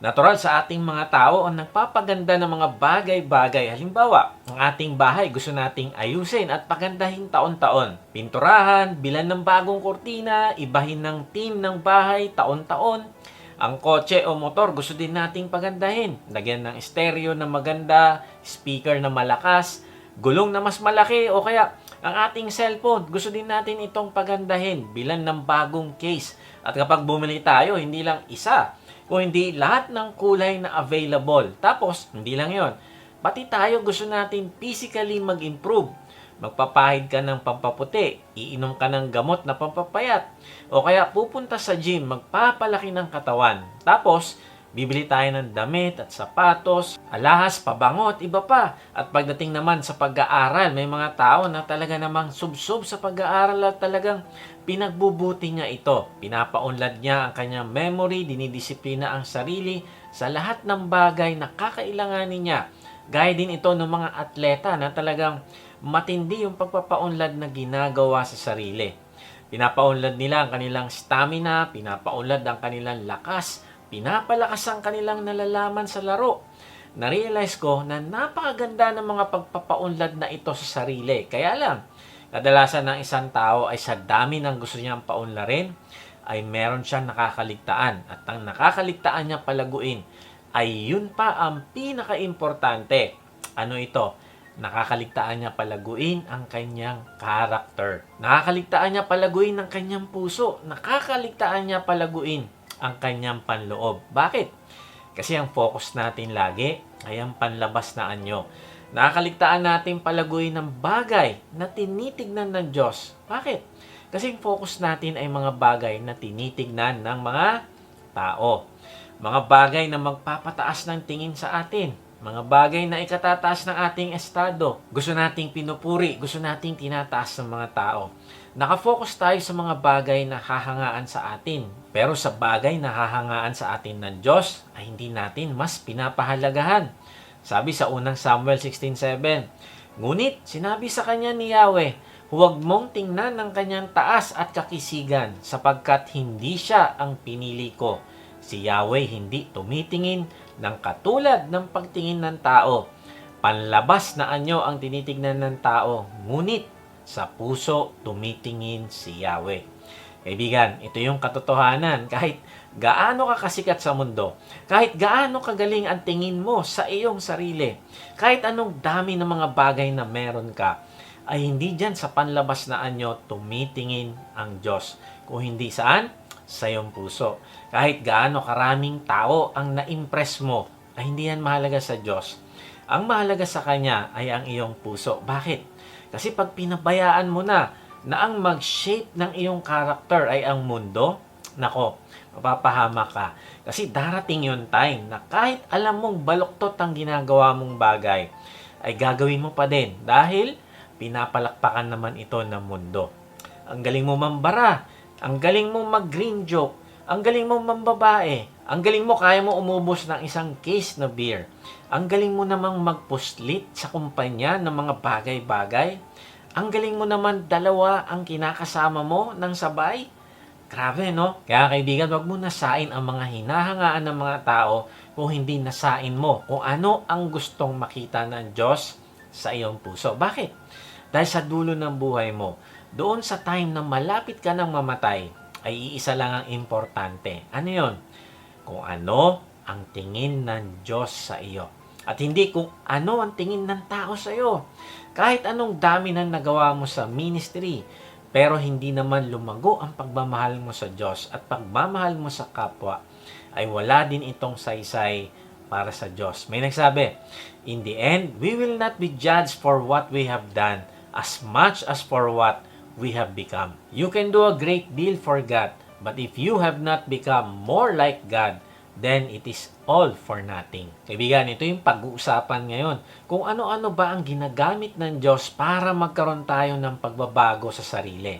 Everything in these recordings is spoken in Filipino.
Natural sa ating mga tao ang nagpapaganda ng mga bagay-bagay. Halimbawa, ang ating bahay gusto nating ayusin at pagandahin taon-taon. Pinturahan, bilan ng bagong kurtina, ibahin ng theme ng bahay taon-taon. Ang kotse o motor gusto din nating pagandahin. Lagyan ng stereo na maganda, speaker na malakas, gulong na mas malaki o kaya ang ating cellphone gusto din natin itong pagandahin bilan ng bagong case. At kapag bumili tayo, hindi lang isa, kung hindi lahat ng kulay na available. Tapos, hindi lang yon. Pati tayo gusto natin physically mag-improve. Magpapahid ka ng pampaputi, iinom ka ng gamot na pampapayat, o kaya pupunta sa gym, magpapalaki ng katawan. Tapos, bibili tayo ng damit at sapatos, alahas, pabango at iba pa. At pagdating naman sa pag-aaral, may mga tao na talaga namang subsub sa pag-aaral at talagang pinagbubuti niya ito. Pinapaunlad niya ang kanyang memory, dinidisiplina ang sarili sa lahat ng bagay na kakailanganin niya. Gaya din ito ng mga atleta na talagang matindi yung pagpapaunlad na ginagawa sa sarili. Pinapaunlad nila ang kanilang stamina, pinapaunlad ang kanilang lakas, pinapalakas ang kanilang nalalaman sa laro. Na-realize ko na napakaganda ng mga pagpapaunlad na ito sa sarili. Kaya lang, kadalasan ng isang tao ay sa dami ng gusto niyang paunlarin, ay meron siyang nakakaligtaan. At ang nakakaligtaan niya palaguin, ay yun pa ang pinaka-importante. Ano ito? Nakakaligtaan niya palaguin ang kanyang character. Nakakaligtaan niya palaguin ang kanyang puso. Nakakaligtaan niya palaguin ang kanyang panloob. Bakit? Kasi ang focus natin lagi ay ang panlabas na anyo. Nakakaligtaan natin palaguin ng bagay na tinitignan ng Diyos. Bakit? Kasi ang focus natin ay mga bagay na tinitignan ng mga tao. Mga bagay na magpapataas ng tingin sa atin. Mga bagay na ikatataas ng ating estado. Gusto nating pinupuri, gusto nating tinataas ng mga tao. Nakafocus tayo sa mga bagay na hahangaan sa atin. Pero sa bagay na hahangaan sa atin ng Diyos, ay hindi natin mas pinapahalagahan. Sabi sa unang Samuel 16:7, ngunit sinabi sa kanya ni Yahweh, huwag mong tingnan ng kanyang taas at kakisigan, sapagkat hindi siya ang pinili ko. Si Yahweh hindi tumitingin ng katulad ng pagtingin ng tao. Panlabas na anyo ang tinitignan ng tao, ngunit sa puso tumitingin si Yahweh. Kaibigan, ito yung katotohanan. Kahit gaano ka kasikat sa mundo, kahit gaano kagaling ang tingin mo sa iyong sarili, kahit anong dami ng mga bagay na meron ka, ay hindi dyan sa panlabas na anyo tumitingin ang Diyos. Kung hindi saan? Sa iyong puso. Kahit gaano karaming tao ang na-impress mo, ay hindi yan mahalaga sa Diyos. Ang mahalaga sa Kanya ay ang iyong puso. Bakit? Kasi pag pinabayaan mo na ang mag-shape ng iyong character ay ang mundo, nako, mapapahama ka. Kasi darating yung time na kahit alam mong baluktot ang ginagawa mong bagay, ay gagawin mo pa din dahil pinapalakpakan naman ito ng mundo. Ang galing mo mambara, ang galing mo mag-green joke, ang galing mo mambabae, ang galing mo kaya mo umubos ng isang case na beer, ang galing mo namang magpuslit sa kumpanya ng mga bagay-bagay, ang galing mo naman dalawa ang kinakasama mo ng sabay. Grabe, no? Kaya kaibigan, wag mo nasain ang mga hinahangaan ng mga tao kung hindi nasain mo kung ano ang gustong makita ng Diyos sa iyong puso. Bakit? Dahil sa dulo ng buhay mo, doon sa time na malapit ka ng mamatay, ay iisa lang ang importante. Ano yon? Kung ano ang tingin ng Diyos sa iyo. At hindi kung ano ang tingin ng tao sa iyo. Kahit anong dami ng nagawa mo sa ministry, pero hindi naman lumago ang pagmamahal mo sa Diyos at pagmamahal mo sa kapwa, ay wala din itong saysay para sa Diyos. May nagsabi, in the end, we will not be judged for what we have done as much as for what we have become. You can do a great deal for God, but if you have not become more like God, then it is all for nothing. Kaibigan, ito yung pag-uusapan ngayon. Kung ano-ano ba ang ginagamit ng Diyos para magkaroon tayo ng pagbabago sa sarili.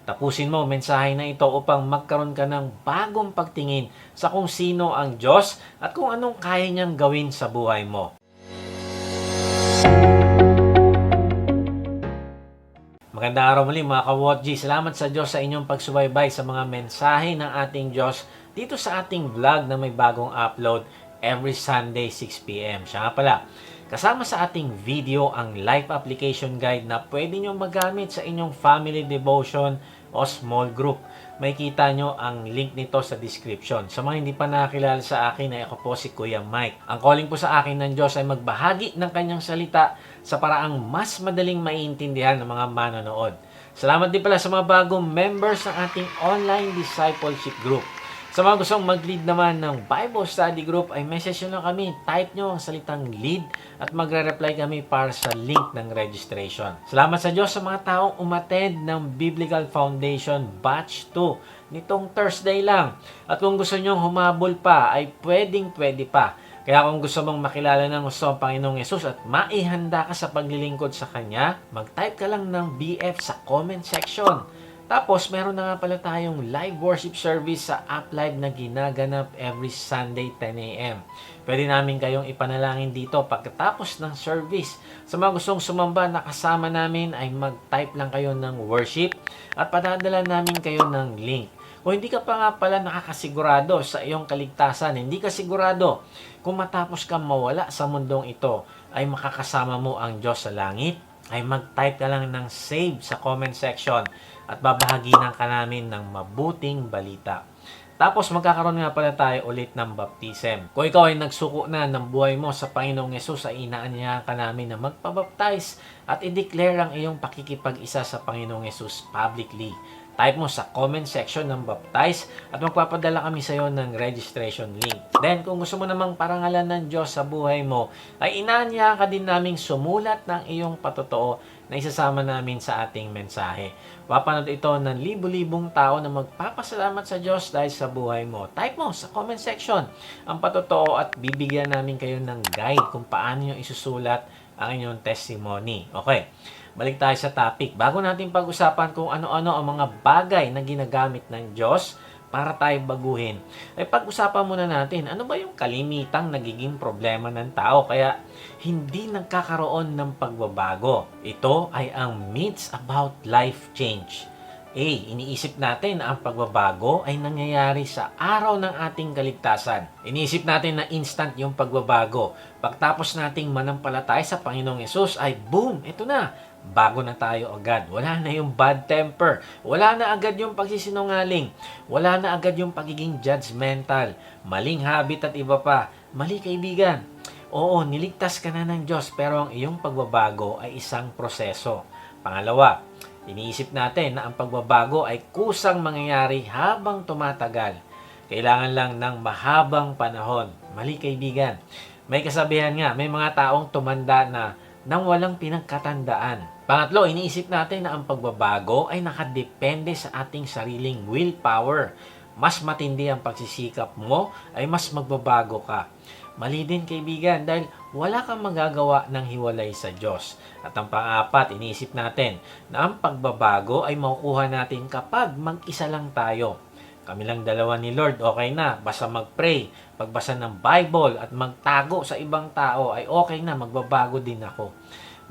Tapusin mo mensahe na ito upang magkaroon ka ng bagong pagtingin sa kung sino ang Diyos at kung anong kaya niyang gawin sa buhay mo. Magandang araw muli mga ka-Wotji. Salamat sa Diyos sa inyong pagsubaybay sa mga mensahe ng ating Diyos dito sa ating vlog na may bagong upload every Sunday 6 p.m. Siya nga pala, kasama sa ating video ang life application guide na pwede nyo magamit sa inyong family devotion o small group. May kita nyo ang link nito sa description. Sa mga hindi pa nakakilala sa akin, ay ako po si Kuya Mike. Ang calling po sa akin ng Diyos ay magbahagi ng kanyang salita sa paraang mas madaling maiintindihan ng mga manonood. Salamat din pala sa mga bagong members ng ating online discipleship group. Sa mga gustong mag-lead naman ng Bible Study Group, ay message nyo lang kami. Type nyo ang salitang lead at magre-reply kami para sa link ng registration. Salamat sa Diyos sa mga taong umattend ng Biblical Foundation Batch 2 nitong Thursday lang. At kung gusto nyo humabol pa, ay pwede pa. Kaya kung gusto mong makilala ng gusto ang Panginoong Yesus at maihanda ka sa paglilingkod sa Kanya, mag-type ka lang ng BF sa comment section. Tapos, meron na nga pala tayong live worship service sa App Live na ginaganap every Sunday 10 a.m. Pwede namin kayong ipanalangin dito pagkatapos ng service. Sa mga gustong sumamba na kasama namin ay mag-type lang kayo ng worship at padadala namin kayo ng link. Kung hindi ka pa nga pala nakakasigurado sa iyong kaligtasan, hindi ka sigurado kung matapos ka mawala sa mundong ito ay makakasama mo ang Diyos sa langit, ay mag-type ka lang ng save sa comment section at babahaginan ka namin ng mabuting balita. Tapos magkakaroon nga pala tayo ulit ng baptism. Kung ikaw ay nagsuko na ng buhay mo sa Panginoong Yesus, ay inaanyayahan ka namin na magpabaptize at i-declare ang iyong pakikipag-isa sa Panginoong Yesus publicly. Type mo sa comment section ng baptize at magpapadala kami sa iyo ng registration link. Then, kung gusto mo namang parangalan ng Diyos sa buhay mo, ay inaanyayahan ka din naming sumulat ng iyong patotoo na isasama namin sa ating mensahe. Papanood ito ng libu-libong tao na magpapasalamat sa Diyos dahil sa buhay mo. Type mo sa comment section ang patotoo at bibigyan namin kayo ng guide kung paano nyo isusulat ang inyong testimony. Okay. Balik tayo sa topic. Bago natin pag-usapan kung ano-ano ang mga bagay na ginagamit ng Diyos para tayo baguhin, ay pag-usapan muna natin, ano ba yung kalimitang nagiging problema ng tao kaya hindi nagkakaroon ng pagbabago? Ito ay ang myths about life change. Iniisip natin na ang pagbabago ay nangyayari sa araw ng ating kaligtasan. Iniisip natin na instant yung pagbabago. Pagtapos nating manampalataya sa Panginoong Yesus ay boom, ito na. Bago na tayo agad. Wala na yung bad temper. Wala na agad yung pagsisinungaling. Wala na agad yung pagiging judgmental. Maling habit at iba pa. Mali, kaibigan. Oo, niligtas ka na ng Diyos pero ang iyong pagbabago ay isang proseso. Pangalawa, iniisip natin na ang pagbabago ay kusang mangyayari habang tumatagal. Kailangan lang ng mahabang panahon. Mali, kaibigan. May kasabihan nga, may mga taong tumanda na nang walang pinagkatandaan. Pangatlo, iniisip natin na ang pagbabago ay nakadepende sa ating sariling willpower. Mas matindi ang pagsisikap mo, ay mas magbabago ka. Mali din, kaibigan, dahil wala kang magagawa ng hiwalay sa Diyos. At ang pang-apat, iniisip natin na ang pagbabago ay makukuha natin kapag mag-isa lang tayo. Kami lang dalawa ni Lord, okay na. Basta mag-pray, pagbasa ng Bible at magtago sa ibang tao ay okay na, magbabago din ako.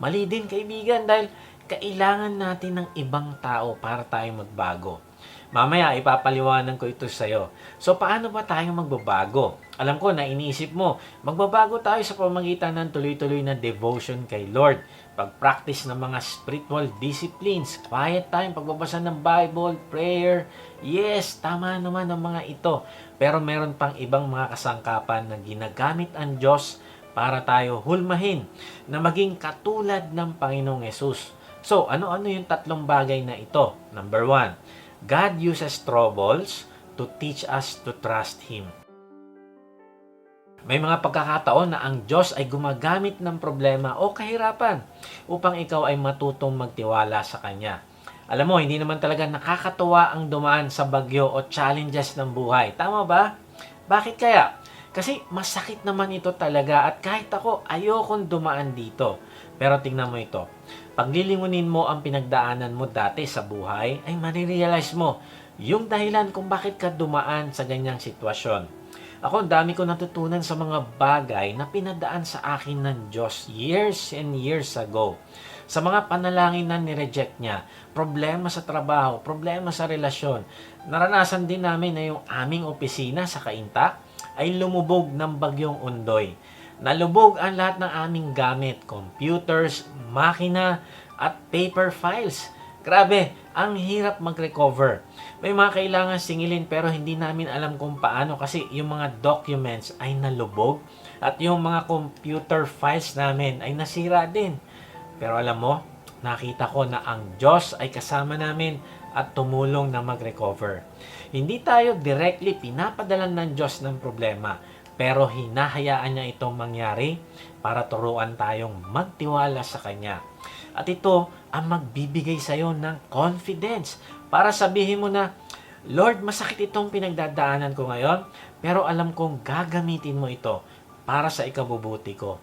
Mali din, kaibigan, dahil kailangan natin ng ibang tao para tayo magbago. Mamaya, ipapaliwanan ko ito sa'yo. So, paano ba tayo magbabago? Alam ko na iniisip mo, magbabago tayo sa pamagitan ng tuloy-tuloy na devotion kay Lord. Pag-practice ng mga spiritual disciplines, quiet time, pagbabasa ng Bible, prayer. Yes, tama naman ang mga ito. Pero meron pang ibang mga kasangkapan na ginagamit ang Diyos para tayo hulmahin na maging katulad ng Panginoong Yesus. So, ano-ano yung tatlong bagay na ito? Number 1, God uses troubles to teach us to trust Him. May mga pagkakataon na ang Diyos ay gumagamit ng problema o kahirapan upang ikaw ay matutong magtiwala sa Kanya. Alam mo, hindi naman talaga nakakatuwa ang dumaan sa bagyo o challenges ng buhay. Tama ba? Bakit kaya? Kasi masakit naman ito talaga at kahit ako, ayokong dumaan dito. Pero tingnan mo ito. Pag lilingunin mo ang pinagdaanan mo dati sa buhay, ay marirealize mo yung dahilan kung bakit ka dumaan sa ganyang sitwasyon. Ako, ang dami ko natutunan sa mga bagay na pinadaan sa akin ng Diyos years and years ago. Sa mga panalangin na nireject niya, problema sa trabaho, problema sa relasyon. Naranasan din namin na yung aming opisina sa Cainta ay lumubog ng bagyong Undoy. Nalubog ang lahat ng aming gamit, computers, makina, at paper files. Grabe, ang hirap mag-recover. May mga kailangan singilin pero hindi namin alam kung paano kasi yung mga documents ay nalubog at yung mga computer files namin ay nasira din. Pero alam mo, nakita ko na ang Diyos ay kasama namin at tumulong na mag-recover. Hindi tayo directly pinapadalan ng Diyos ng problema, pero hinahayaan niya itong mangyari para turuan tayong magtiwala sa Kanya. At ito ang magbibigay sa iyo ng confidence para sabihin mo na, Lord, masakit itong pinagdadaanan ko ngayon, pero alam kong gagamitin mo ito para sa ikabubuti ko.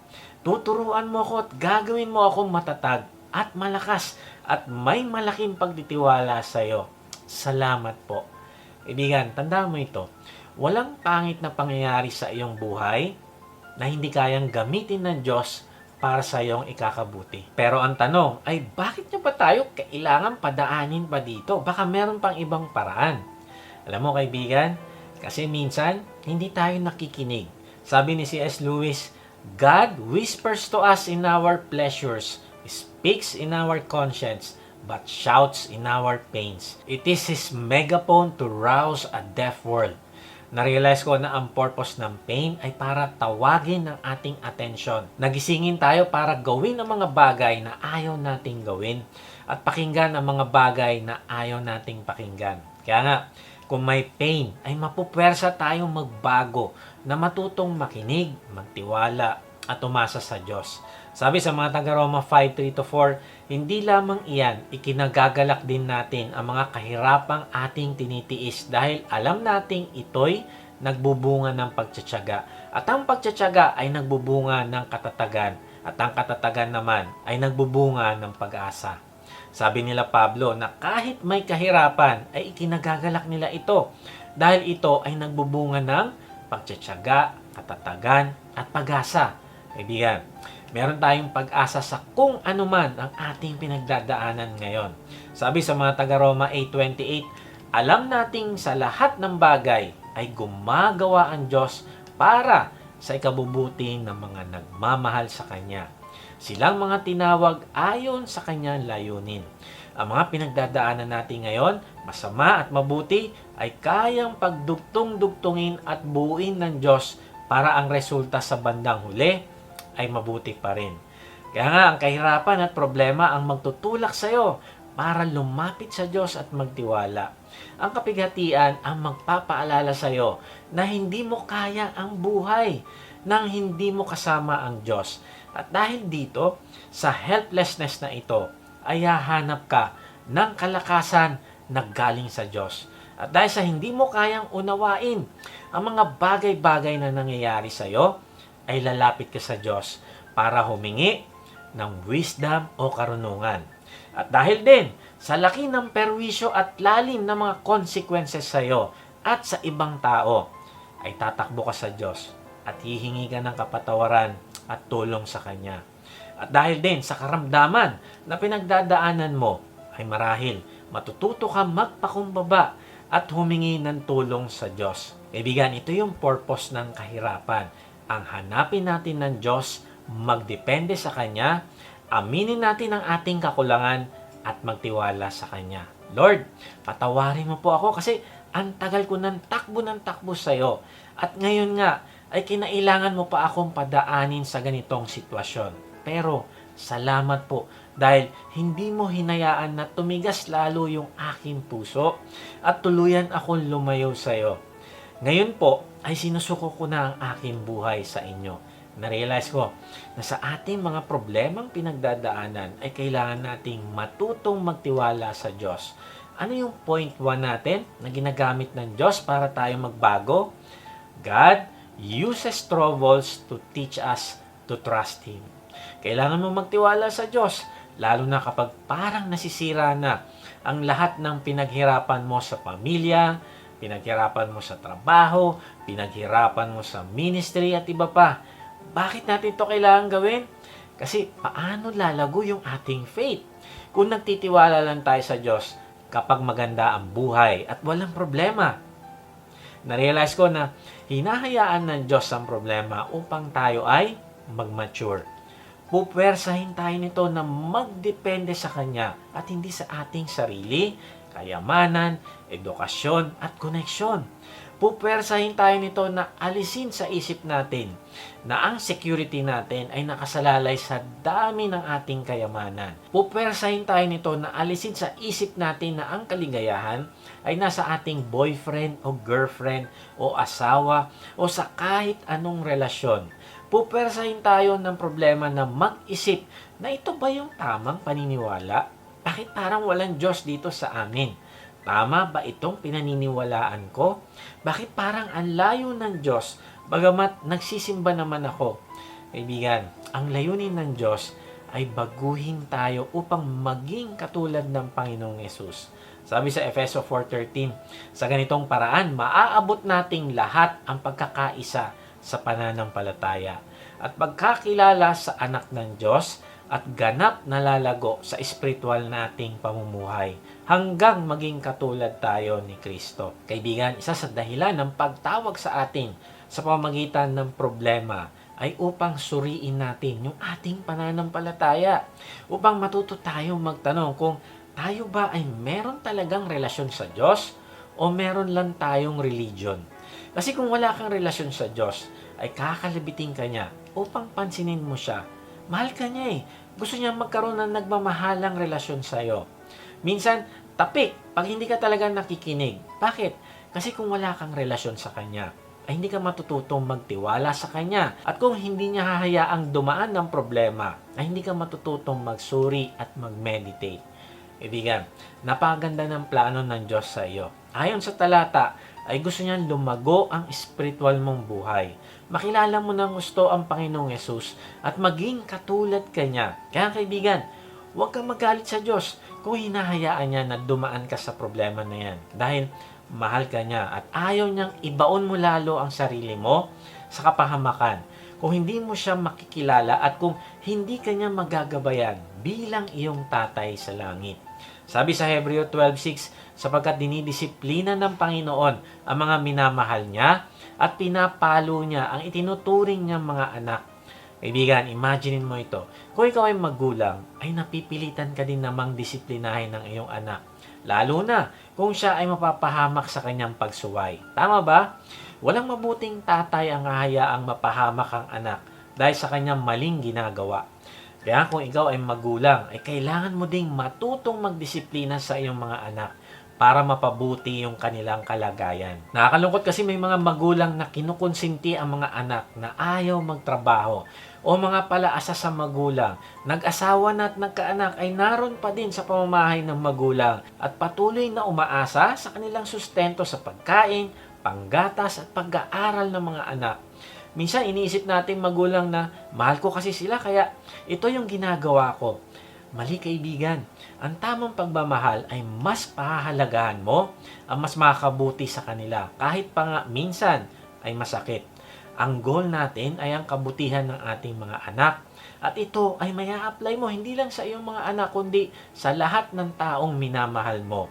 Tuturuan mo ako at gagawin mo akong matatag at malakas at may malaking pagtitiwala sa iyo. Salamat po. Kaibigan, tandaan mo ito. Walang pangit na pangyayari sa iyong buhay na hindi kayang gamitin ng Diyos para sa iyong ikakabuti. Pero ang tanong ay bakit niya ba tayo kailangan padaanin pa dito? Baka meron pang ibang paraan. Alam mo kaibigan, kasi minsan hindi tayo nakikinig. Sabi ni C.S. Lewis, God whispers to us in our pleasures, speaks in our conscience, but shouts in our pains. It is His megaphone to rouse a deaf world. Na-realize ko na ang purpose ng pain ay para tawagin ang ating atensyon. Nagisingin tayo para gawin ang mga bagay na ayaw nating gawin at pakinggan ang mga bagay na ayaw nating pakinggan. Kaya nga, kung may pain, ay mapupwersa tayong magbago na matutong makinig, magtiwala, at umasa sa Diyos. Sabi sa mga taga-Roma 5:3-4, hindi lamang iyan, ikinagagalak din natin ang mga kahirapang ating tinitiis dahil alam nating ito'y nagbubunga ng pagtsatsaga. At ang pagtsatsaga ay nagbubunga ng katatagan. At ang katatagan naman ay nagbubunga ng pag-asa. Sabi nila Pablo na kahit may kahirapan ay ikinagagalak nila ito dahil ito ay nagbubunga ng pagtsatsaga, katatagan, at pag-asa. Kaibigan, meron tayong pag-asa sa kung ano man ang ating pinagdadaanan ngayon. Sabi sa mga taga-Roma 8:28, alam nating sa lahat ng bagay ay gumagawa ang Diyos para sa ikabubuti ng mga nagmamahal sa Kanya. Silang mga tinawag ayon sa Kanyang layunin. Ang mga pinagdadaanan natin ngayon, masama at mabuti, ay kayang pagdugtong-dugtungin at buuin ng Diyos para ang resulta sa bandang huli ay mabuti pa rin. Kaya nga, ang kahirapan at problema ang magtutulak sa iyo para lumapit sa Diyos at magtiwala. Ang kapighatian ang magpapaalala sa iyo na hindi mo kaya ang buhay nang hindi mo kasama ang Diyos. At dahil dito, sa helplessness na ito, ay hahanap ka ng kalakasan na galing sa Diyos. At dahil sa hindi mo kayang unawain ang mga bagay-bagay na nangyayari sa iyo, ay lalapit ka sa Diyos para humingi ng wisdom o karunungan. At dahil din sa laki ng perwisyo at lalim ng mga consequences sa iyo at sa ibang tao, ay tatakbo ka sa Diyos at hihingi ka ng kapatawaran at tulong sa Kanya. At dahil din sa karamdaman na pinagdadaanan mo, ay marahil matututo ka magpakumbaba at humingi ng tulong sa Diyos. Kaibigan, ito yung purpose ng kahirapan. Ang hanapin natin ng Diyos, magdepende sa Kanya, aminin natin ang ating kakulangan at magtiwala sa Kanya. Lord, patawarin mo po ako kasi ang tagal ko ng takbo sa iyo. At ngayon nga, ay kinailangan mo pa akong padaanin sa ganitong sitwasyon. Pero, salamat po dahil hindi mo hinayaan na tumigas lalo yung aking puso at tuluyan akong lumayo sa iyo. Ngayon po, ay sinusuko ko na ang aking buhay sa inyo. Na-realize ko na sa ating mga problemang pinagdadaanan ay kailangan nating matutong magtiwala sa Diyos. Ano yung point 1 natin na ginagamit ng Diyos para tayo magbago? God uses troubles to teach us to trust Him. Kailangan mo magtiwala sa Diyos, lalo na kapag parang nasisira na ang lahat ng pinaghirapan mo sa pamilya, pinaghirapan mo sa trabaho, pinaghirapan mo sa ministry at iba pa. Bakit natin ito kailangan gawin? Kasi paano lalago yung ating faith? Kung nagtitiwala lang tayo sa Diyos kapag maganda ang buhay at walang problema. Na-realize ko na hinahayaan ng Diyos ang problema upang tayo ay mag-mature. Pupwersahin tayo nito na magdepende sa Kanya at hindi sa ating sarili, kayamanan, edukasyon at koneksyon. Pupwersahin tayo nito na alisin sa isip natin na ang security natin ay nakasalalay sa dami ng ating kayamanan. Pupwersahin tayo nito na alisin sa isip natin na ang kaligayahan ay nasa ating boyfriend o girlfriend o asawa o sa kahit anong relasyon. Pupwersahin tayo ng problema na mag-isip na ito ba yung tamang paniniwala? Bakit parang walang Diyos dito sa amin? Tama ba itong pinaniniwalaan ko? Bakit parang ang layo ng Diyos, bagamat nagsisimba naman ako? Kaibigan, ang layunin ng Diyos ay baguhin tayo upang maging katulad ng Panginoong Yesus. Sabi sa Efeso 4:13, sa ganitong paraan, maaabot nating lahat ang pagkakaisa sa pananampalataya at pagkakilala sa anak ng Diyos at ganap na lalago sa espiritual nating pamumuhay hanggang maging katulad tayo ni Kristo. Kaibigan, isa sa dahilan ng pagtawag sa atin sa pamamagitan ng problema ay upang suriin natin yung ating pananampalataya, upang matuto tayong magtanong kung tayo ba ay meron talagang relasyon sa Diyos o meron lang tayong religion. Kasi kung wala kang relasyon sa Diyos, ay kakalabitin ka niya upang pansinin mo siya. Mahal ka niya eh. Gusto niya magkaroon ng nagmamahalang relasyon sa'yo. Minsan, tapik pag hindi ka talaga nakikinig. Bakit? Kasi kung wala kang relasyon sa Kanya, ay hindi ka matututong magtiwala sa Kanya. At kung hindi niya hahayaang dumaan ng problema, ay hindi ka matututong magsuri at mag-meditate. Kaibigan, napaganda ng plano ng Diyos sa iyo. Ayon sa talata, ay gusto niyang lumago ang spiritual mong buhay. Makilala mo ng gusto ang Panginoong Yesus at maging katulad ka niya. Kaya kaibigan, huwag kang magalit sa Diyos kung hinahayaan niya na dumaan ka sa problema na yan. Dahil mahal ka niya at ayaw niyang ibaon mo lalo ang sarili mo sa kapahamakan. Kung hindi mo siya makikilala at kung hindi ka niya magagabayan bilang iyong tatay sa langit. Sabi sa Hebreo 12:6, sapagkat dinidisiplina ng Panginoon ang mga minamahal niya at pinapalo niya ang itinuturing niyang mga anak. Kaibigan, imaginein mo ito. Kung ikaw ay magulang, ay napipilitan ka din namang disiplinahin ng iyong anak. Lalo na kung siya ay mapapahamak sa kanyang pagsuway. Tama ba? Walang mabuting tatay ang hahayaang mapahamak ang anak dahil sa kanyang maling ginagawa. Kaya kung ikaw ay magulang, ay kailangan mo ding matutong magdisiplina sa iyong mga anak para mapabuti yung kanilang kalagayan. Nakakalungkot kasi may mga magulang na kinukonsinti ang mga anak na ayaw magtrabaho o mga palaasa sa magulang. Nag-asawa na at nagkaanak ay naroon pa din sa pamamahay ng magulang at patuloy na umaasa sa kanilang sustento sa pagkain, panggatas at pag-aaral ng mga anak. Minsan iniisip natin magulang na mahal ko kasi sila kaya ito yung ginagawa ko. Mali kaibigan, ang tamang pagmamahal ay mas pahahalagahan mo ang mas makakabuti sa kanila kahit pa nga minsan ay masakit. Ang goal natin ay ang kabutihan ng ating mga anak at ito ay maya-apply mo hindi lang sa iyong mga anak kundi sa lahat ng taong minamahal mo.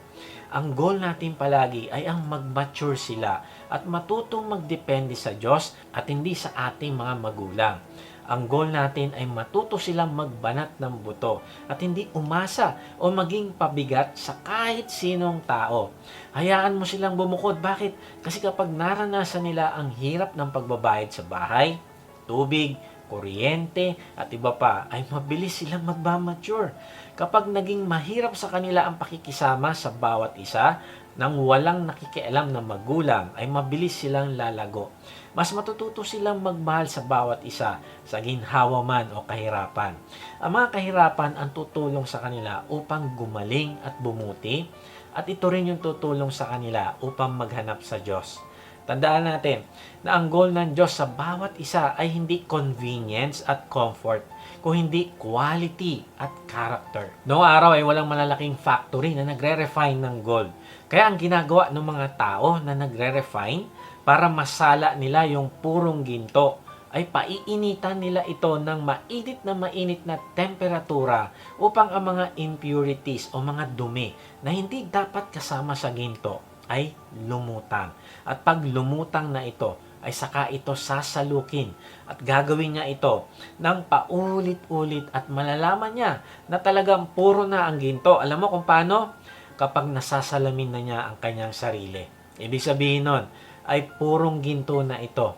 Ang goal natin palagi ay ang mag-mature sila at matutong magdepende sa Diyos at hindi sa ating mga magulang. Ang goal natin ay matuto silang magbanat ng buto at hindi umasa o maging pabigat sa kahit sinong tao. Hayaan mo silang bumukod. Bakit? Kasi kapag naranasan nila ang hirap ng pagbabayad sa bahay, tubig, kuryente at iba pa, ay mabilis silang magmamature. Kapag naging mahirap sa kanila ang pakikisama sa bawat isa, nang walang nakikialam na magulang, ay mabilis silang lalago. Mas matututo silang magmahal sa bawat isa, sa ginhawa man o kahirapan. Ang mga kahirapan ang tutulong sa kanila upang gumaling at bumuti, at ito rin yung tutulong sa kanila upang maghanap sa Diyos. Tandaan natin na ang goal ng Diyos sa bawat isa ay hindi convenience at comfort, kung hindi quality at character. Noong araw ay walang malalaking factory na nagre-refine ng gold. Kaya ang ginagawa ng mga tao na nagre-refine para masala nila yung purong ginto ay paiinitan nila ito ng mainit na temperatura upang ang mga impurities o mga dumi na hindi dapat kasama sa ginto ay lumutang. At pag lumutang na ito, ay saka ito sasalukin at gagawin niya ito ng paulit-ulit at malalaman niya na talagang puro na ang ginto. Alam mo kung paano? Kapag nasasalamin na niya ang kanyang sarili. Ibig sabihin nun, ay purong ginto na ito.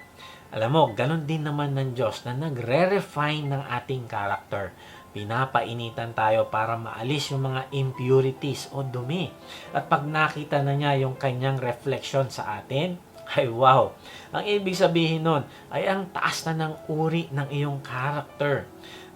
Alam mo, ganun din naman ng Diyos na nagre-refine ng ating character. Pinapainitan tayo para maalis yung mga impurities o dumi. At pag nakita na niya yung kanyang reflection sa atin, ay wow! Ang ibig sabihin nun ay ang taas na ng uri ng iyong character.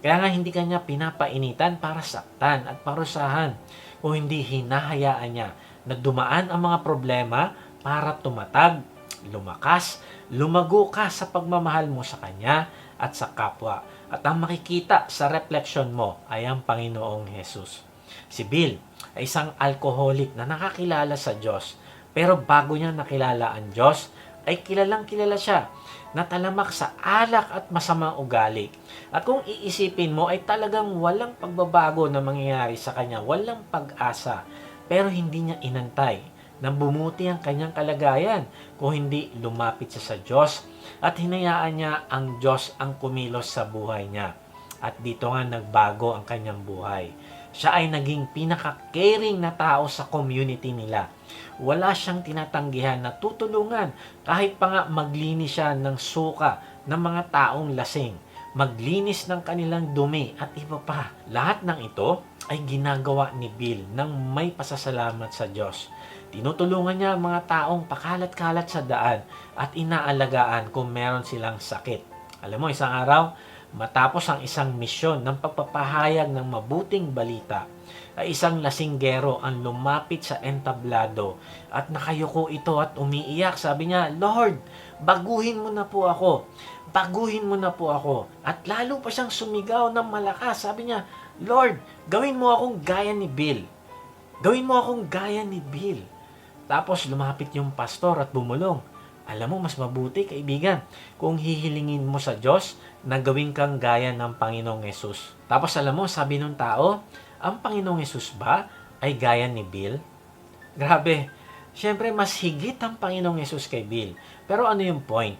Kaya nga hindi kanya pinapainitan para saktan at parusahan. O hindi hinahayaan niya na dumaan ang mga problema para tumatag, lumakas, lumago ka sa pagmamahal mo sa Kanya at sa kapwa. At ang makikita sa reflection mo ay ang Panginoong Jesus. Si Bill ay isang alcoholic na nakakilala sa Diyos. Pero bago niya nakilala ang Diyos, ay kilalang kilala siya na talamak sa alak at masamang ugali. At kung iisipin mo ay talagang walang pagbabago na mangyayari sa kanya, walang pag-asa. Pero hindi niya inantay na bumuti ang kanyang kalagayan kung hindi lumapit siya sa Diyos at hinayaan niya ang Diyos ang kumilos sa buhay niya. At dito nga nagbago ang kanyang buhay. Siya ay naging pinaka-caring na tao sa community nila. Wala siyang tinatanggihan na tutulungan kahit pa nga maglinis siya ng suka ng mga taong lasing, maglinis ng kanilang dumi at iba pa. Lahat ng ito ay ginagawa ni Bill ng may pasasalamat sa Diyos. Tinutulungan niya ang mga taong pakalat-kalat sa daan at inaalagaan kung meron silang sakit. Alam mo, isang araw, matapos ang isang misyon ng pagpapahayag ng mabuting balita, ay isang lasinggero ang lumapit sa entablado at nakayuko ito at umiiyak. Sabi niya, Lord, baguhin mo na po ako. Baguhin mo na po ako. At lalo pa siyang sumigaw ng malakas. Sabi niya, Lord, gawin mo akong gaya ni Bill. Gawin mo akong gaya ni Bill. Tapos lumapit yung pastor at bumulong. Alam mo, mas mabuti, kaibigan, kung hihilingin mo sa Diyos na gawin kang gaya ng Panginoong Yesus. Tapos alam mo, sabi nung tao, ang Panginoong Yesus ba ay gaya ni Bill? Grabe, syempre mas higit ang Panginoong Yesus kay Bill. Pero ano yung point?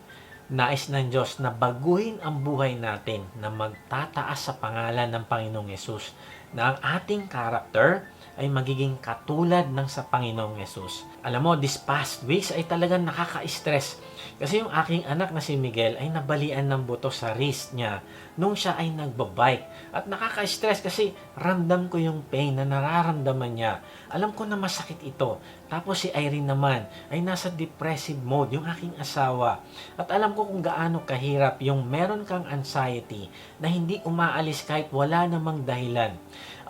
Nais ng Diyos na baguhin ang buhay natin na magtataas sa pangalan ng Panginoong Yesus, na ang ating character ay magiging katulad ng sa Panginoong Yesus. Alam mo, this past weeks ay talagang nakaka-stress. Kasi yung aking anak na si Miguel ay nabalian ng buto sa wrist niya nung siya ay nagbabike. At nakaka-stress kasi ramdam ko yung pain na nararamdaman niya. Alam ko na masakit ito. Tapos si Irene naman ay nasa depressive mode, yung aking asawa. At alam ko kung gaano kahirap yung meron kang anxiety na hindi umaalis kahit wala namang dahilan.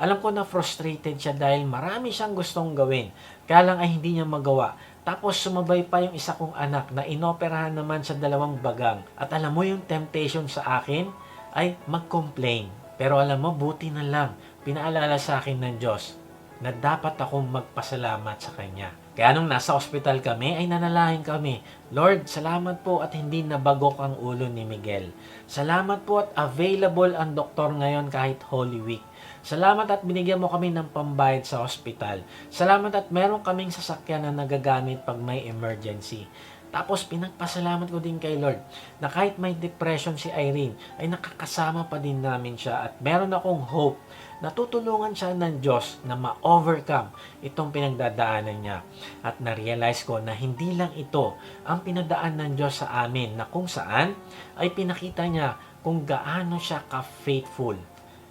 Alam ko na frustrated siya dahil marami siyang gustong gawin. Kaya lang ay hindi niya magawa. Tapos sumabay pa yung isa kong anak na inoperahan naman sa 2 bagang. At alam mo yung temptation sa akin ay mag-complain. Pero alam mo, buti na lang. Pinaalala sa akin ng Diyos na dapat akong magpasalamat sa Kanya. Kaya nung nasa ospital kami, ay nanalangin kami, Lord, salamat po at hindi nabagok ang ulo ni Miguel. Salamat po at available ang doktor ngayon kahit Holy Week. Salamat at binigyan mo kami ng pambayad sa ospital. Salamat at meron kaming sasakyan na nagagamit pag may emergency. Tapos pinagpasalamat ko din kay Lord na kahit may depression si Irene, ay nakakasama pa din namin siya at meron akong hope na tutulungan siya ng Diyos na ma-overcome itong pinagdadaanan niya. At na-realize ko na hindi lang ito ang pinadaan ng Diyos sa amin, na kung saan ay pinakita niya kung gaano siya ka-faithful.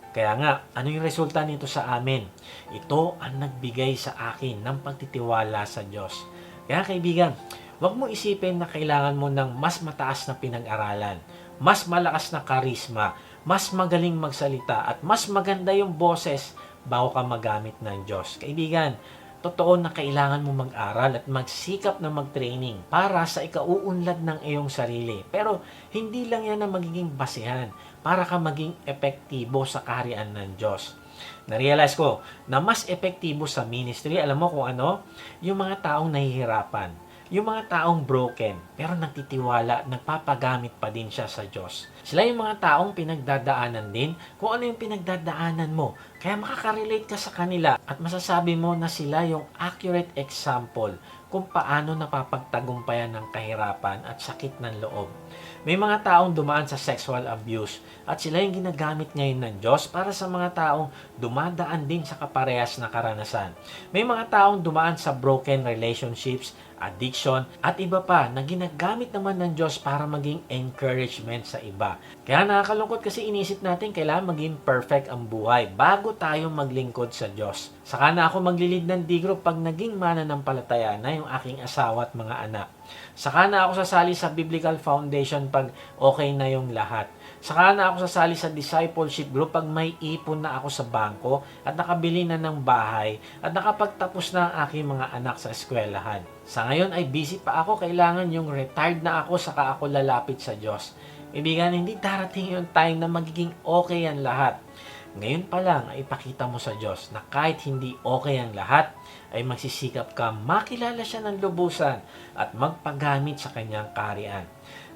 Kaya nga, ano yung resulta nito sa amin? Ito ang nagbigay sa akin ng pagtitiwala sa Diyos. Kaya kaibigan, huwag mo isipin na kailangan mo ng mas mataas na pinag-aralan, mas malakas na karisma, mas magaling magsalita, at mas maganda yung boses bago ka magamit ng Diyos. Kaibigan, totoo na kailangan mo mag-aral at magsikap na mag-training para sa ikauunlad ng iyong sarili. Pero hindi lang yan ang magiging basehan para ka maging epektibo sa kaharian ng Diyos. Na-realize ko na mas epektibo sa ministry, alam mo kung ano? Yung mga taong nahihirapan. Yung mga taong broken, pero nagtitiwala, nagpapagamit pa din siya sa Diyos. Sila yung mga taong pinagdadaanan din kung ano yung pinagdadaanan mo. Kaya makaka-relate ka sa kanila at masasabi mo na sila yung accurate example kung paano napapagtagumpayan ng kahirapan at sakit ng loob. May mga taong dumaan sa sexual abuse at sila yung ginagamit ngayon ng Diyos para sa mga taong dumadaan din sa kaparehas na karanasan. May mga taong dumaan sa broken relationships, addiction, at iba pa na ginagamit naman ng Diyos para maging encouragement sa iba. Kaya nakakalungkot kasi inisip natin kailangan maging perfect ang buhay bago tayo maglingkod sa Diyos. Saka na ako maglilid ng D-group pag naging mananampalataya na yung aking asawa at mga anak. Saka na ako sasali sa Biblical Foundation pag okay na yung lahat. Saka na ako sasali sa discipleship group pag may ipon na ako sa bangko at nakabili na ng bahay at nakapagtapos na ang aking mga anak sa eskwelahan. Sa ngayon ay busy pa ako, kailangan yung retired na ako saka ako lalapit sa Diyos. Ibigan, hindi darating yung time na magiging okay ang lahat. Ngayon pa lang ay ipakita mo sa Diyos na kahit hindi okay ang lahat, ay magsisikap ka makilala siya ng lubusan at magpagamit sa kanyang kaharian.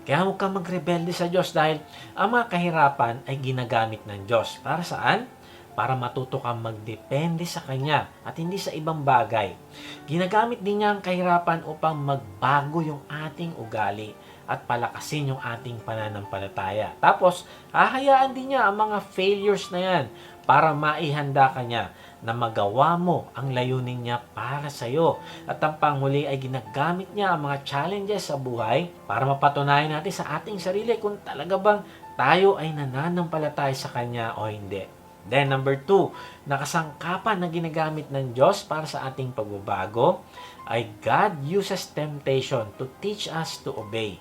Kaya huwag kang magrebelde sa Diyos dahil ang mga kahirapan ay ginagamit ng Diyos. Para saan? Para matuto kang magdepende sa Kanya at hindi sa ibang bagay. Ginagamit din niya ang kahirapan upang magbago yung ating ugali at palakasin yung ating pananampalataya. Tapos, hahayaan din niya ang mga failures na yan para maihanda ka niya na magawa mo ang layunin niya para sa iyo. At ang panghuli ay ginagamit niya ang mga challenges sa buhay para mapatunayan natin sa ating sarili kung talaga bang tayo ay nananampalataya sa Kanya o hindi. Then number 2, nakasangkapan na ginagamit ng Diyos para sa ating pagbabago ay God uses temptation to teach us to obey.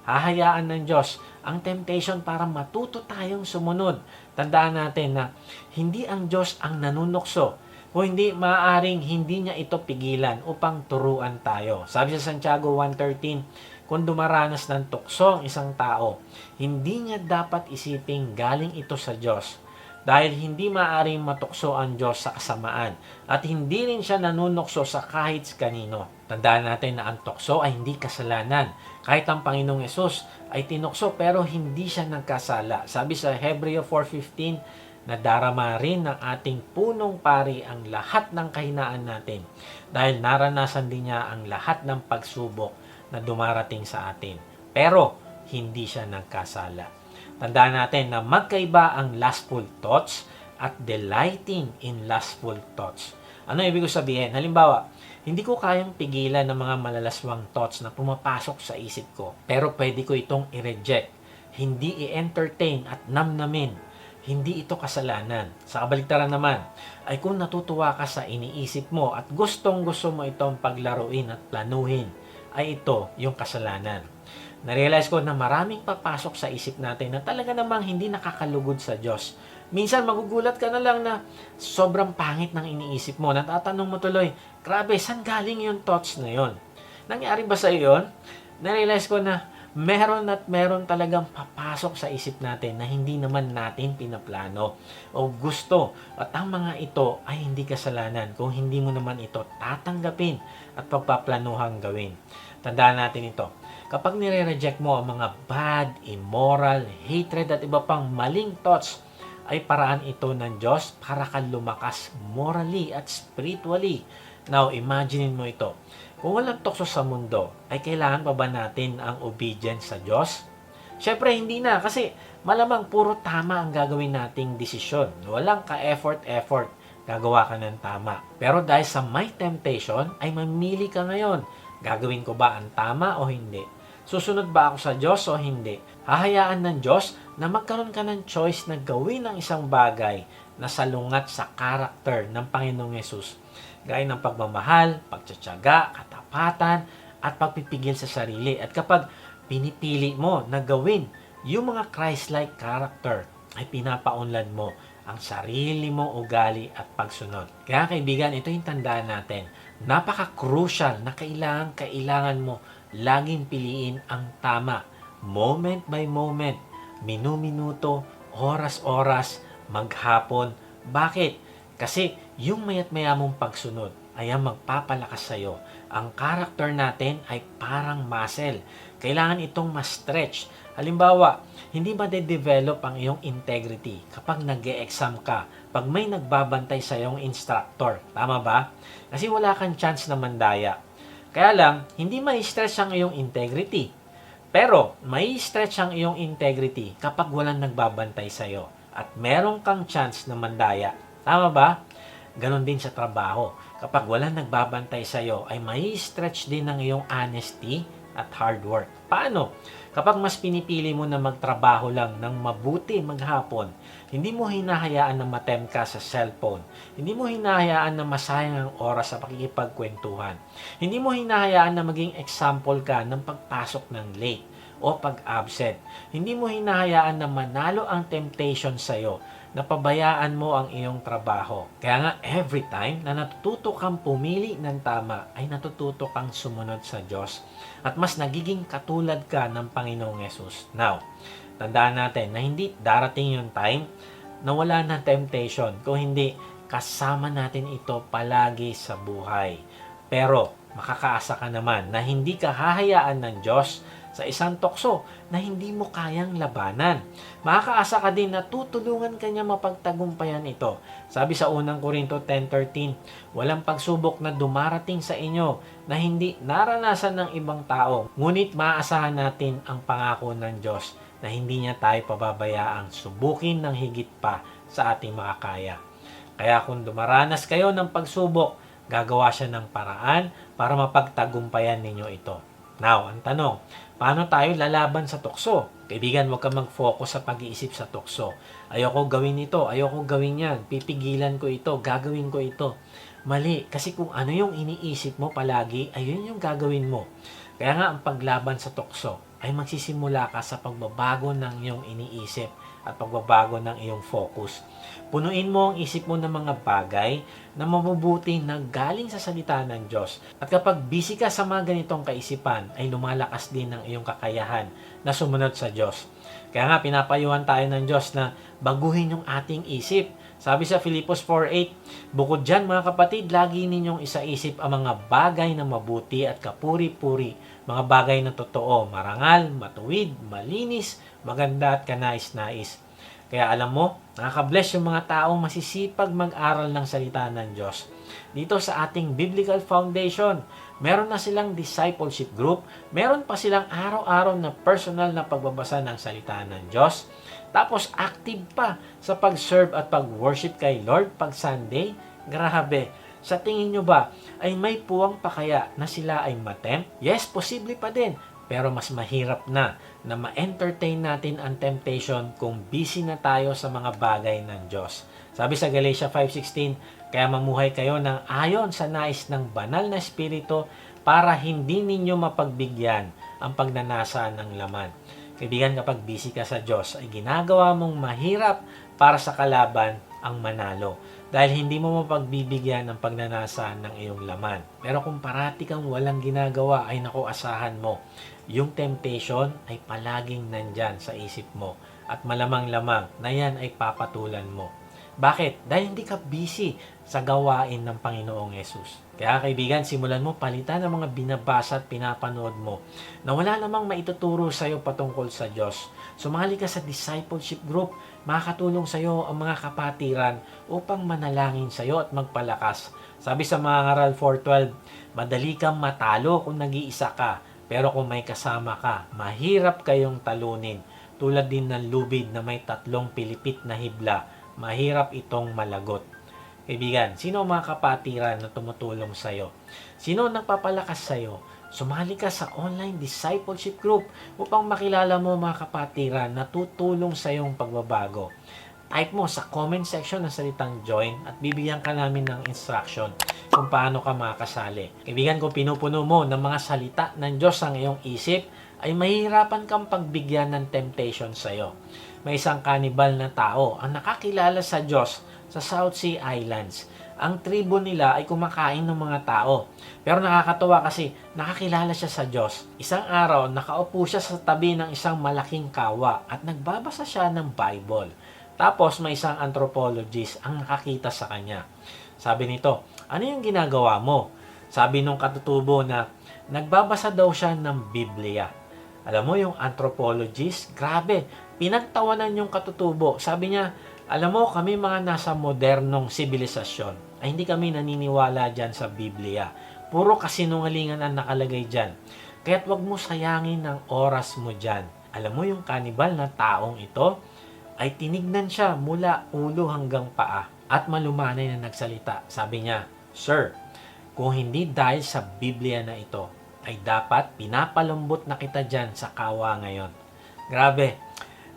Hahayaan ng Diyos ang temptation para matuto tayong sumunod. Tandaan natin na hindi ang Diyos ang nanunukso, kung hindi maaaring hindi niya ito pigilan upang turuan tayo. Sabi sa Santiago 1:13, kung dumaranas ng tukso ang isang tao, hindi niya dapat isiping galing ito sa Diyos. Dahil hindi maaaring matukso ang Diyos sa kasamaan at hindi rin siya nanunukso sa kahit kanino. Tandaan natin na ang tukso ay hindi kasalanan. Kahit ang Panginoong Yesus ay tinukso pero hindi siya nagkasala. Sabi sa Hebreo 4:15, na darama rin ng ating punong pari ang lahat ng kahinaan natin dahil naranasan din niya ang lahat ng pagsubok na dumarating sa atin. Pero hindi siya nagkasala. Tandaan natin na magkaiba ang lustful thoughts at delighting in lustful thoughts. Ano ibig sabihin? Halimbawa, hindi ko kayang pigilan ng mga malalaswang thoughts na pumapasok sa isip ko. Pero pwede ko itong i-reject. Hindi i-entertain at namnamin. Hindi ito kasalanan. Sa kabaligtaran naman, ay kung natutuwa ka sa iniisip mo at gustong-gusto mo itong paglaruin at planuhin, ay ito yung kasalanan. Na-realize ko na maraming papasok sa isip natin na talaga namang hindi nakakalugod sa Diyos. Minsan magugulat ka na lang na sobrang pangit ng iniisip mo. Natatanong mo tuloy, grabe, saan galing yung thoughts na yon? Nangyari ba sa iyo yun? Na-realize ko na meron at meron talagang papasok sa isip natin na hindi naman natin pinaplano o gusto. At ang mga ito ay hindi kasalanan kung hindi mo naman ito tatanggapin at pagpaplanuhang gawin. Tandaan natin ito. Kapag nire-reject mo ang mga bad, immoral, hatred at iba pang maling thoughts, ay paraan ito ng Diyos para ka lumakas morally at spiritually. Now, imaginein mo ito. Kung walang tukso sa mundo, ay kailangan pa ba natin ang obedience sa Diyos? Siyempre, hindi na kasi malamang puro tama ang gagawin nating desisyon. Walang ka-effort, gagawa ka ng tama. Pero dahil sa may temptation, ay mamili ka ngayon. Gagawin ko ba ang tama o hindi? Susunod ba ako sa Diyos o hindi? Hahayaan ng Diyos na magkaroon ka ng choice na gawin ang isang bagay na salungat sa karakter ng Panginoong Yesus. Gaya ng pagmamahal, pagtsatsaga, katapatan, at pagpipigil sa sarili. At kapag pinipili mo na gawin yung mga Christ-like character, ay pinapaunlad mo ang sarili mong ugali at pagsunod. Kaya kaibigan, ito yung tandaan natin. Napaka-crucial na kailangan mo laging piliin ang tama. Moment by moment, minu-minuto, oras-oras, maghapon. Bakit? Kasi yung mayat maya mong pagsunod ay ang magpapalakas sa iyo Ang character natin ay parang muscle. Kailangan itong ma-stretch. Halimbawa, hindi ma-develop ang iyong integrity kapag nag-e-exam ka, pag may nagbabantay sa iyong instructor. Tama ba? Kasi wala kang chance na mandaya. Kaya lang, hindi ma-stretch ang iyong integrity. Pero, may stretch ang iyong integrity kapag walang nagbabantay sa iyo at meron kang chance na mandaya. Tama ba? Ganon din sa trabaho. Kapag walang nagbabantay sa iyo, ay may stretch din ang iyong honesty at hard work. Paano? Kapag mas pinipili mo na magtrabaho lang ng mabuti maghapon, hindi mo hinahayaan na matempt ka sa cellphone. Hindi mo hinahayaan na masayang ang oras sa pakikipagkwentuhan. Hindi mo hinahayaan na maging example ka ng pagpasok ng late o pag-absent. Hindi mo hinahayaan na manalo ang temptation sa iyo na pabayaan mo ang iyong trabaho. Kaya nga, every time na natututo kang pumili ng tama, ay natututo kang sumunod sa Diyos. At mas nagiging katulad ka ng Panginoong Yesus. Now, tandaan natin na hindi darating yung time na wala na temptation. Kung hindi, kasama natin ito palagi sa buhay. Pero, makakaasa ka naman na hindi ka hahayaan ng Diyos sa isang tukso na hindi mo kayang labanan. Makakaasa ka din na tutulungan ka niya mapagtagumpayan ito. Sabi sa unang Korinto 10:13, walang pagsubok na dumarating sa inyo na hindi naranasan ng ibang tao. Ngunit maaasahan natin ang pangako ng Diyos na hindi niya tayo pababayaang subukin ng higit pa sa ating makakaya. Kaya kung dumaranas kayo ng pagsubok, gagawa siya ng paraan para mapagtagumpayan ninyo ito. Now, ang tanong, paano tayo lalaban sa tukso? Kaibigan, huwag ka mag-focus sa pag-iisip sa tukso. Ayoko gawin ito, ayoko gawin yan, pipigilan ko ito, gagawin ko ito. Mali, kasi kung ano yung iniisip mo palagi, ayun yung gagawin mo. Kaya nga, ang paglaban sa tukso ay magsisimula ka sa pagbabago ng iyong iniisip at pagbabago ng iyong focus. Punuin mo ang isip mo ng mga bagay na mabubuti na galing sa salita ng Diyos. At kapag busy ka sa mga ganitong kaisipan, ay lumalakas din ang iyong kakayahan na sumunod sa Diyos. Kaya nga, pinapayuhan tayo ng Diyos na baguhin yung ating isip. Sabi sa Filipos 4:8, bukod dyan mga kapatid, lagi ninyong isaisip ang mga bagay na mabuti at kapuri-puri, mga bagay na totoo, marangal, matuwid, malinis, maganda at kanais-nais. Kaya alam mo, nakaka-bless yung mga taong masisipag mag-aral ng salita ng Diyos. Dito sa ating Biblical Foundation, meron na silang discipleship group, meron pa silang araw-araw na personal na pagbabasa ng salita ng Diyos, tapos active pa sa pag-serve at pag-worship kay Lord pag Sunday. Grabe! Sa tingin nyo ba, ay may puwang pa kaya na sila ay matempt? Yes, posible pa din. Pero mas mahirap na ma-entertain natin ang temptation kung busy na tayo sa mga bagay ng Diyos. Sabi sa Galatia 5:16, kaya mamuhay kayo ng ayon sa nais ng banal na espiritu para hindi ninyo mapagbigyan ang pagnanasa ng laman. Kaibigan, kapag busy ka sa Diyos, ay ginagawa mong mahirap para sa kalaban ang manalo. Dahil hindi mo mapagbibigyan ng pagnanasa ng iyong laman. Pero kung parati kang walang ginagawa, ay naku, asahan mo. Yung temptation ay palaging nandyan sa isip mo. At malamang-lamang na yan ay papatulan mo. Bakit? Dahil hindi ka busy sa gawain ng Panginoong Yesus. Kaya kaibigan, simulan mo palitan ang mga binabasa at pinapanood mo na wala namang maituturo sa iyo patungkol sa Diyos. Sumali ka sa discipleship group, makakatulong sa iyo ang mga kapatiran upang manalangin sa iyo at magpalakas. Sabi sa mga Ngaral 4:12, madali kang matalo kung nag-iisa ka, pero kung may kasama ka, mahirap kayong talunin. Tulad din ng lubid na may 3 pilipit na hibla, mahirap itong malagot. Kaibigan, sino ang mga kapatiran na tumutulong sa iyo? Sino ang nagpapalakas sa iyo? Sumali ka sa online discipleship group upang makilala mo mga kapatiran na tutulong sa iyong pagbabago. Type mo sa comment section ng salitang join at bibigyan ka namin ng instruction kung paano ka makasali. Kaibigan, kung pinupuno mo ng mga salita ng Diyos ang iyong isip, ay mahihirapan kang pagbigyan ng temptation sa iyo. May isang kanibal na tao ang nakakilala sa Diyos sa South Sea Islands. Ang tribo nila ay kumakain ng mga tao. Pero nakakatuwa kasi nakakilala siya sa Diyos. Isang araw, nakaupo siya sa tabi ng isang malaking kawa at nagbabasa siya ng Bible. Tapos may isang anthropologist ang nakakita sa kanya. Sabi nito, ano yung ginagawa mo? Sabi nung katutubo na nagbabasa daw siya ng Biblia. Alam mo, yung anthropologist, grabe, pinagtawanan yung katutubo. Sabi niya, alam mo, kami mga nasa modernong sibilisasyon, ay hindi kami naniniwala dyan sa Biblia. Puro kasinungalingan ang nakalagay dyan. Kaya't wag mo sayangin ang oras mo dyan. Alam mo, yung kanibal na taong ito, ay tinignan siya mula ulo hanggang paa at malumanay na nagsalita. Sabi niya, Sir, kung hindi dahil sa Biblia na ito, ay dapat pinapalambot na kita dyan sa kawa ngayon. Grabe,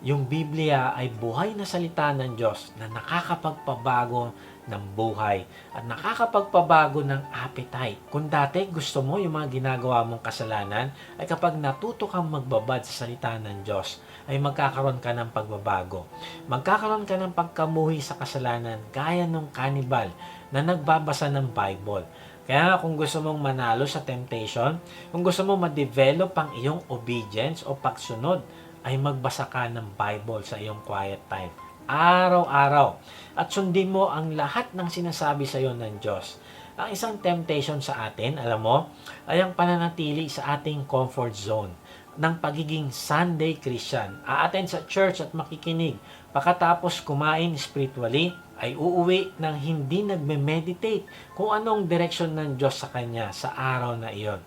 yung Biblia ay buhay na salita ng Diyos na nakakapagpabago ng buhay at nakakapagpabago ng appetite. Kung dati gusto mo yung mga ginagawa mong kasalanan, ay kapag natuto kang magbabad sa salita ng Diyos, ay magkakaroon ka ng pagbabago. Magkakaroon ka ng pagkamuhi sa kasalanan gaya ng kanibal na nagbabasa ng Bible. Kaya kung gusto mong manalo sa temptation, kung gusto mong ma-develop ang iyong obedience o pagsunod, ay magbasa ka ng Bible sa iyong quiet time. Araw-araw. At sundin mo ang lahat ng sinasabi sa iyo ng Diyos. Ang isang temptation sa atin, alam mo, ay ang pananatili sa ating comfort zone ng pagiging Sunday Christian. Aattend sa church at makikinig. Pagkatapos kumain spiritually, ay uuwi ng hindi nagme-meditate kung anong direksyon ng Diyos sa kanya sa araw na iyon.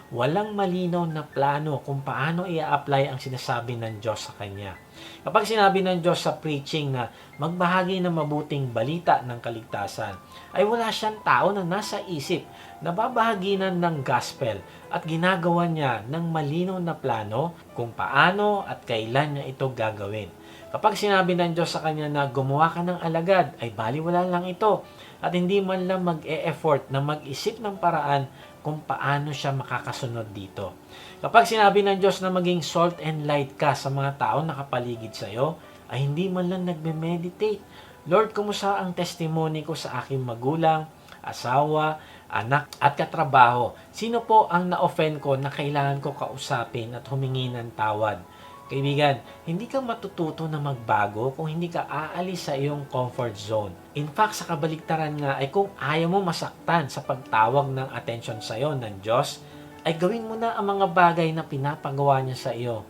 Walang malinaw na plano kung paano i-apply ang sinasabi ng Diyos sa kanya. Kapag sinabi ng Diyos sa preaching na magbahagi ng mabuting balita ng kaligtasan, ay wala siyang tao na nasa isip na babahaginan ng gospel at ginagawa niya ng malinaw na plano kung paano at kailan niya ito gagawin. Kapag sinabi ng Diyos sa kanya na gumawa ka ng alagad, ay baliwala lang ito at hindi man lang mag-e-effort na mag-isip ng paraan kung paano siya makakasunod dito. Kapag sinabi ng Diyos na maging salt and light ka sa mga tao nakapaligid sa iyo, ay hindi man lang nagme-meditate. Lord, kumusta ang testimony ko sa aking magulang, asawa, anak at katrabaho? Sino po ang na-offend ko na kailangan ko kausapin at humingi ng tawad? Kaibigan, hindi ka matututo na magbago kung hindi ka aalis sa iyong comfort zone. In fact, sa kabaligtaran nga ay kung ayaw mo masaktan sa pagtawag ng atensyon sa iyo ng Diyos, ay gawin mo na ang mga bagay na pinapagawa niya sa iyo.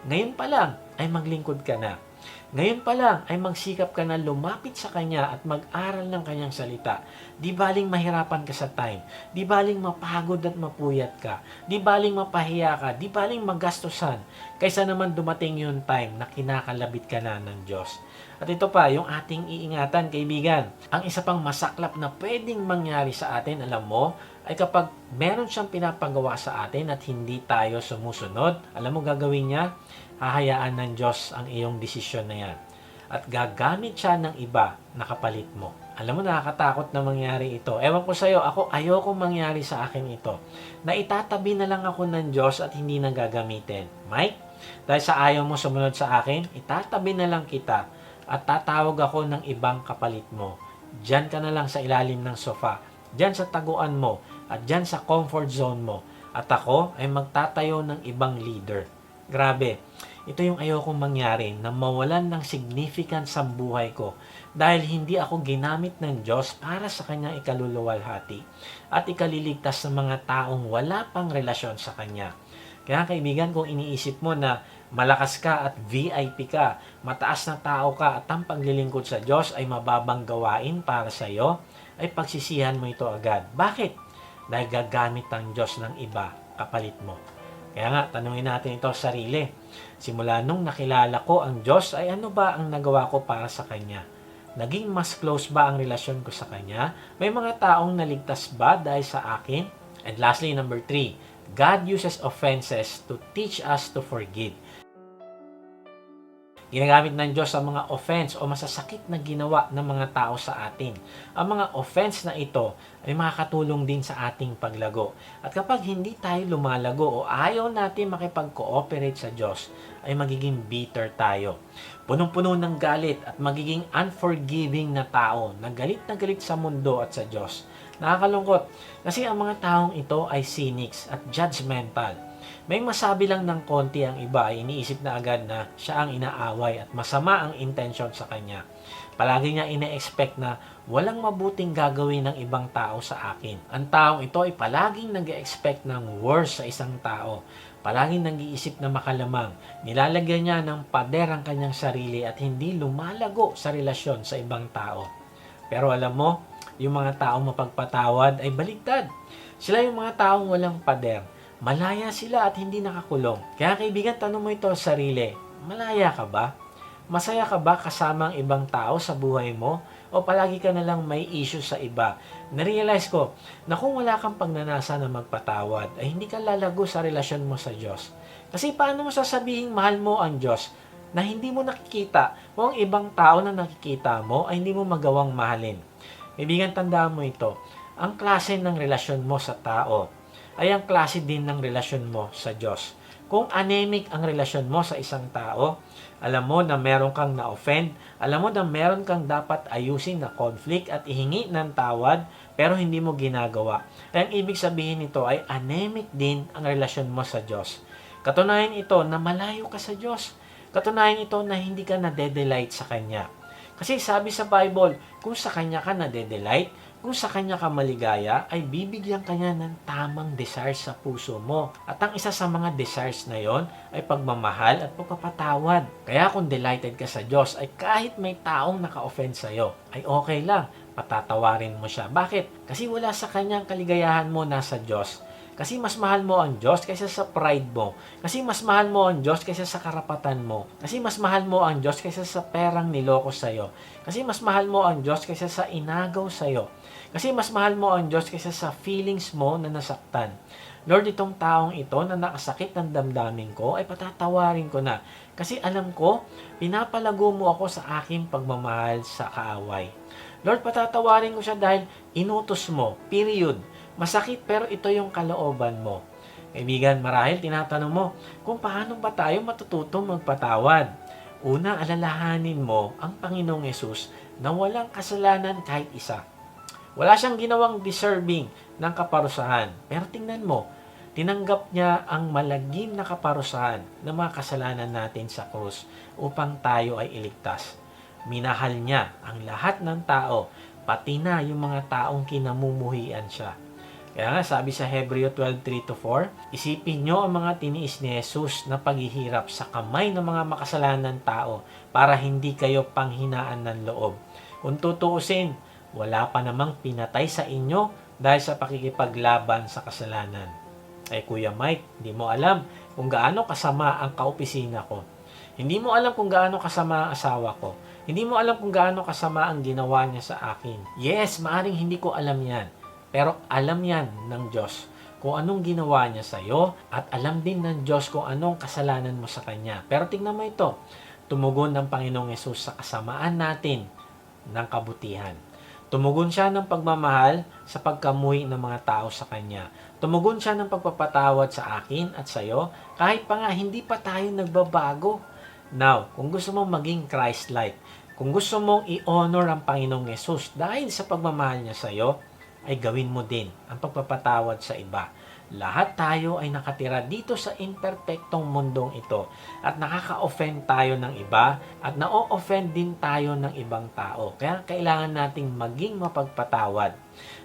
Ngayon pa lang ay maglingkod ka na. Ngayon pa lang ay magsikap ka na lumapit sa Kanya at mag-aral ng Kanyang salita. Di baling mahirapan ka sa time. Di baling mapagod at mapuyat ka. Di baling mapahiya ka. Di baling magastusan. Kaysa naman dumating yung time na kinakalabit ka na ng Diyos. At ito pa, yung ating iingatan, kaibigan. Ang isa pang masaklap na pwedeng mangyari sa atin, alam mo, ay kapag meron siyang pinapagawa sa atin at hindi tayo sumusunod, alam mo gagawin niya? Hahayaan ng Diyos ang iyong desisyon na yan. At gagamit siya ng iba na kapalit mo. Alam mo, nakakatakot na mangyari ito. Ewan ko sa'yo, ako ayoko mangyari sa akin ito. Na itatabi na lang ako ng Diyos at hindi na gagamitin. Mike, dahil sa ayaw mo sumunod sa akin, itatabi na lang kita at tatawag ako ng ibang kapalit mo. Diyan ka na lang sa ilalim ng sofa. Diyan sa taguan mo at diyan sa comfort zone mo. At ako ay magtatayo ng ibang leader. Grabe, ito yung ayokong mangyari na mawalan ng significance sa buhay ko dahil hindi ako ginamit ng Diyos para sa kanyang ikaluluwalhati at ikaliligtas ng mga taong wala pang relasyon sa kanya. Kaya kaibigan, kung iniisip mo na malakas ka at VIP ka, mataas na tao ka at ang paglilingkod sa Diyos ay mababang gawain para sa iyo, ay pagsisihan mo ito agad. Bakit? Dahil gagamit ang Diyos ng iba kapalit mo. Kaya nga, tanungin natin ito sa sarili. Simula nung nakilala ko ang Diyos, ay ano ba ang nagawa ko para sa Kanya? Naging mas close ba ang relasyon ko sa Kanya? May mga taong naligtas ba dahil sa akin? And lastly, number 3, God uses offenses to teach us to forgive. Ginagamit ng Diyos ang mga offense o masasakit na ginawa ng mga tao sa atin. Ang mga offense na ito ay makakatulong din sa ating paglago. At kapag hindi tayo lumalago o ayaw natin makipag-cooperate sa Diyos, ay magiging bitter tayo. Punong-puno ng galit at magiging unforgiving na tao na galit sa mundo at sa Diyos. Nakakalungkot kasi ang mga taong ito ay cynics at judgmental. May masabi lang ng konti ang iba ay iniisip na agad na siya ang inaaway at masama ang intention sa kanya. Palagi niya ine-expect na walang mabuting gagawin ng ibang tao sa akin. Ang taong ito ay palaging nag-expect ng worst sa isang tao. Palaging nag-iisip na makalamang. Nilalagyan niya ng pader ang kanyang sarili at hindi lumalago sa relasyon sa ibang tao. Pero alam mo, yung mga taong mapagpatawad ay baligtad. Sila yung mga taong walang pader. Malaya sila at hindi nakakulong. Kaya kaibigan, tanong mo ito sa sarili. Malaya ka ba? Masaya ka ba kasama ang ibang tao sa buhay mo? O palagi ka na lang may issue sa iba? Narealize ko na kung wala kang pagnanasa na magpatawad, ay hindi ka lalago sa relasyon mo sa Diyos. Kasi paano mo sasabihin mahal mo ang Diyos na hindi mo nakikita o ang ibang tao na nakikita mo ay hindi mo magawang mahalin? Kaibigan, tandaan mo ito. Ang klase ng relasyon mo sa tao ay ang klase din ng relasyon mo sa Diyos. Kung anemic ang relasyon mo sa isang tao, alam mo na meron kang na-offend, alam mo na meron kang dapat ayusin na conflict at ihingi ng tawad, pero hindi mo ginagawa. Kaya ang ibig sabihin nito ay anemic din ang relasyon mo sa Diyos. Katunayan ito na malayo ka sa Diyos. Katunayan ito na hindi ka nade-delight sa Kanya. Kasi sabi sa Bible, kung sa Kanya ka nade-delight, kung sa Kanya ka maligaya, ay bibigyan Kanya ng tamang desires sa puso mo. At ang isa sa mga desires na yon ay pagmamahal at pagpapatawad. Kaya kung delighted ka sa Diyos, ay kahit may taong naka-offend sa'yo, ay okay lang, patatawarin mo siya. Bakit? Kasi wala sa Kanyang kaligayahan mo nasa Diyos. Kasi mas mahal mo ang Diyos kaysa sa pride mo. Kasi mas mahal mo ang Diyos kaysa sa karapatan mo. Kasi mas mahal mo ang Diyos kaysa sa perang niloko sa'yo. Kasi mas mahal mo ang Diyos kaysa sa inagaw sa'yo. Kasi mas mahal mo ang Diyos kaysa sa feelings mo na nasaktan. Lord, itong taong ito na nakasakit ng damdamin ko ay patatawarin ko na. Kasi alam ko, pinapalago mo ako sa aking pagmamahal sa kaaway. Lord, patatawarin ko siya dahil inutos mo, period. Masakit pero ito yung kalooban mo. Kaibigan, marahil tinatanong mo, kung paano ba tayo matututong magpatawad? Una, alalahanin mo ang Panginoong Yesus na walang kasalanan kahit isa. Wala siyang ginawang deserving ng kaparusahan. Pero tingnan mo, tinanggap niya ang malagim na kaparusahan ng mga kasalanan natin sa krus upang tayo ay iligtas. Minahal niya ang lahat ng tao, pati na yung mga taong kinamumuhian siya. Kaya nga sabi sa Hebreo 12:3-4, isipin nyo ang mga tiniis ni Jesus na paghihirap sa kamay ng mga makasalanan tao para hindi kayo panghinaan ng loob. Kung tutuusin, wala pa namang pinatay sa inyo dahil sa pakikipaglaban sa kasalanan. Ay Kuya Mike, hindi mo alam kung gaano kasama ang kaopisina ko. Hindi mo alam kung gaano kasama ang asawa ko. Hindi mo alam kung gaano kasama ang ginawa niya sa akin. Yes, maaring hindi ko alam yan. Pero alam yan ng Diyos kung anong ginawa niya sa iyo at alam din ng Diyos kung anong kasalanan mo sa Kanya. Pero tingnan mo ito, tumugon ng Panginoong Yesus sa kasamaan natin ng kabutihan. Tumugon siya ng pagmamahal sa pagkamuhi ng mga tao sa Kanya. Tumugon siya ng pagpapatawad sa akin at sa iyo kahit pa nga hindi pa tayo nagbabago. Now, kung gusto mong maging Christ-like, kung gusto mong i-honor ang Panginoong Yesus dahil sa pagmamahal niya sa iyo, ay gawin mo din ang pagpapatawad sa iba. Lahat tayo ay nakatira dito sa imperpektong mundong ito at nakaka-offend tayo ng iba at na-offend din tayo ng ibang tao. Kaya kailangan nating maging mapagpatawad.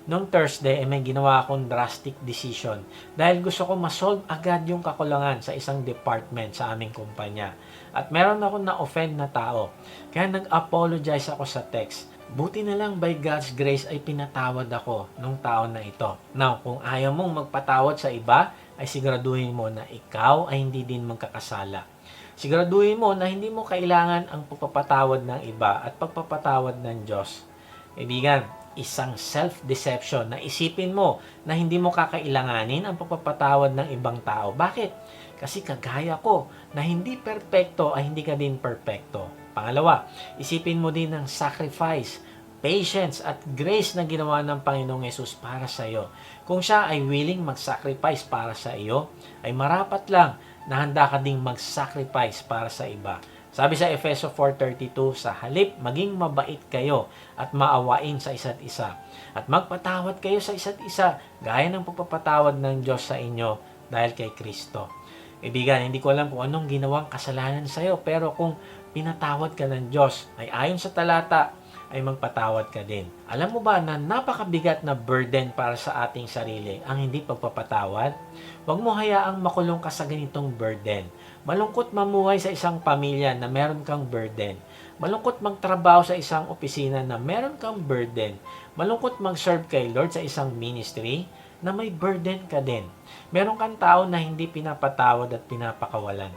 Noong Thursday ay may ginawa akong drastic decision dahil gusto ko masolve agad yung kakulangan sa isang department sa aming kumpanya. At meron akong na-offend na tao. Kaya nag-apologize ako sa text. Buti na lang by God's grace ay pinatawad ako nung taon na ito. Now, kung ayaw mong magpatawad sa iba, ay siguraduhin mo na ikaw ay hindi din magkakasala. Siguraduhin mo na hindi mo kailangan ang pagpapatawad ng iba at pagpapatawad ng Diyos. Kaibigan, isang self-deception na isipin mo na hindi mo kakailanganin ang pagpapatawad ng ibang tao. Bakit? Kasi kagaya ko na hindi perpekto ay hindi ka din perpekto. Pangalawa, isipin mo din ang sacrifice, patience at grace na ginawa ng Panginoong Yesus para sa iyo. Kung siya ay willing mag-sacrifice para sa iyo, ay marapat lang na handa ka ding mag-sacrifice para sa iba. Sabi sa Efeso 4:32, sa halip maging mabait kayo at maawain sa isa't isa. At magpatawad kayo sa isa't isa gaya ng pagpapatawad ng Diyos sa inyo dahil kay Kristo. Kaibigan, hindi ko alam kung anong ginawang kasalanan sa'yo, pero kung pinatawad ka ng Diyos, ay ayon sa talata, ay magpatawad ka din. Alam mo ba na napakabigat na burden para sa ating sarili ang hindi pagpapatawad? Huwag mo hayaang makulong ka sa ganitong burden. Malungkot mamuhay sa isang pamilya na meron kang burden. Malungkot magtrabaho sa isang opisina na meron kang burden. Malungkot mag-serve kay Lord sa isang ministry na may burden ka din. Meron kang tao na hindi pinapatawad at pinapakawalan.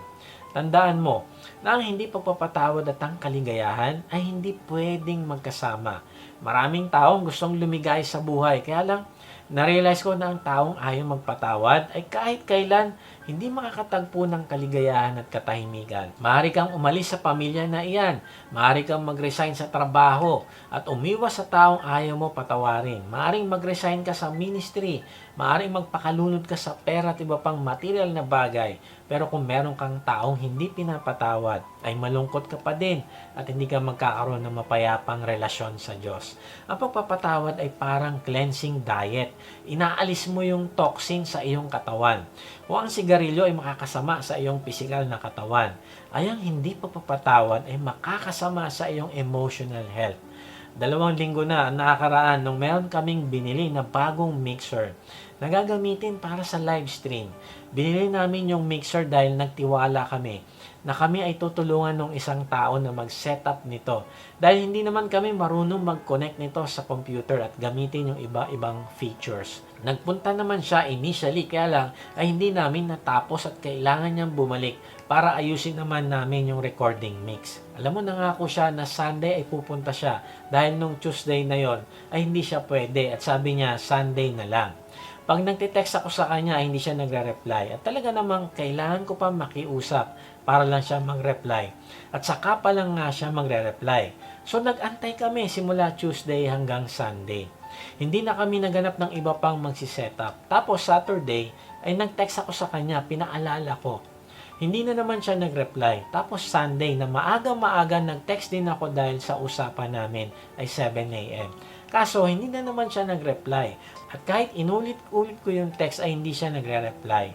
Tandaan mo na ang hindi pagpapatawad at ang kaligayahan ay hindi pwedeng magkasama. Maraming taong gustong lumigay sa buhay, kaya lang narealize ko na ang taong ayaw magpatawad ay kahit kailan hindi makakatagpo ng kaligayahan at katahimikan. Maaari kang umalis sa pamilya na iyan. Maaari kang mag-resign sa trabaho at umiwas sa taong ayaw mo patawarin. Maaring mag-resign ka sa ministry. Maaring magpakalunod ka sa pera at iba pang material na bagay. Pero kung meron kang taong hindi pinapatawad, ay malungkot ka pa din at hindi ka magkakaroon ng mapayapang relasyon sa Diyos. Ang pagpapatawad ay parang cleansing diet. Inaalis mo yung toxin sa iyong katawan. O ang sigarilyo ay makakasama sa iyong pisikal na katawan, ay ang hindi pagpapatawad ay makakasama sa iyong emotional health. 2 linggo na ang nakakaraan nung meron kaming binili na bagong mixer na gagamitin para sa live stream. Binili namin yung mixer dahil nagtiwala kami na kami ay tutulungan ng isang tao na mag-setup nito. Dahil hindi naman kami marunong mag-connect nito sa computer at gamitin yung iba-ibang features. Nagpunta naman siya initially, kaya lang ay hindi namin natapos at kailangan niyang bumalik para ayusin naman namin yung recording mix. Alam mo, nangako siya na Sunday ay pupunta siya dahil nung Tuesday na yon ay hindi siya pwede at sabi niya Sunday na lang. Pag nagtitext ako sa kanya, ay hindi siya nagre-reply. At talaga namang kailangan ko pa makiusap para lang siya mag-reply. At saka pa lang nga siya magre-reply. So nag-antay kami simula Tuesday hanggang Sunday. Hindi na kami naganap ng iba pang magsisetup. Tapos Saturday ay nag-text ako sa kanya, pinaalala ko. Hindi na naman siya nag-reply. Tapos Sunday na maaga-maaga nag-text din ako dahil sa usapan namin ay 7 a.m. Kaso hindi na naman siya nag-reply. At kahit inulit-ulit ko yung text ay hindi siya nagre-reply.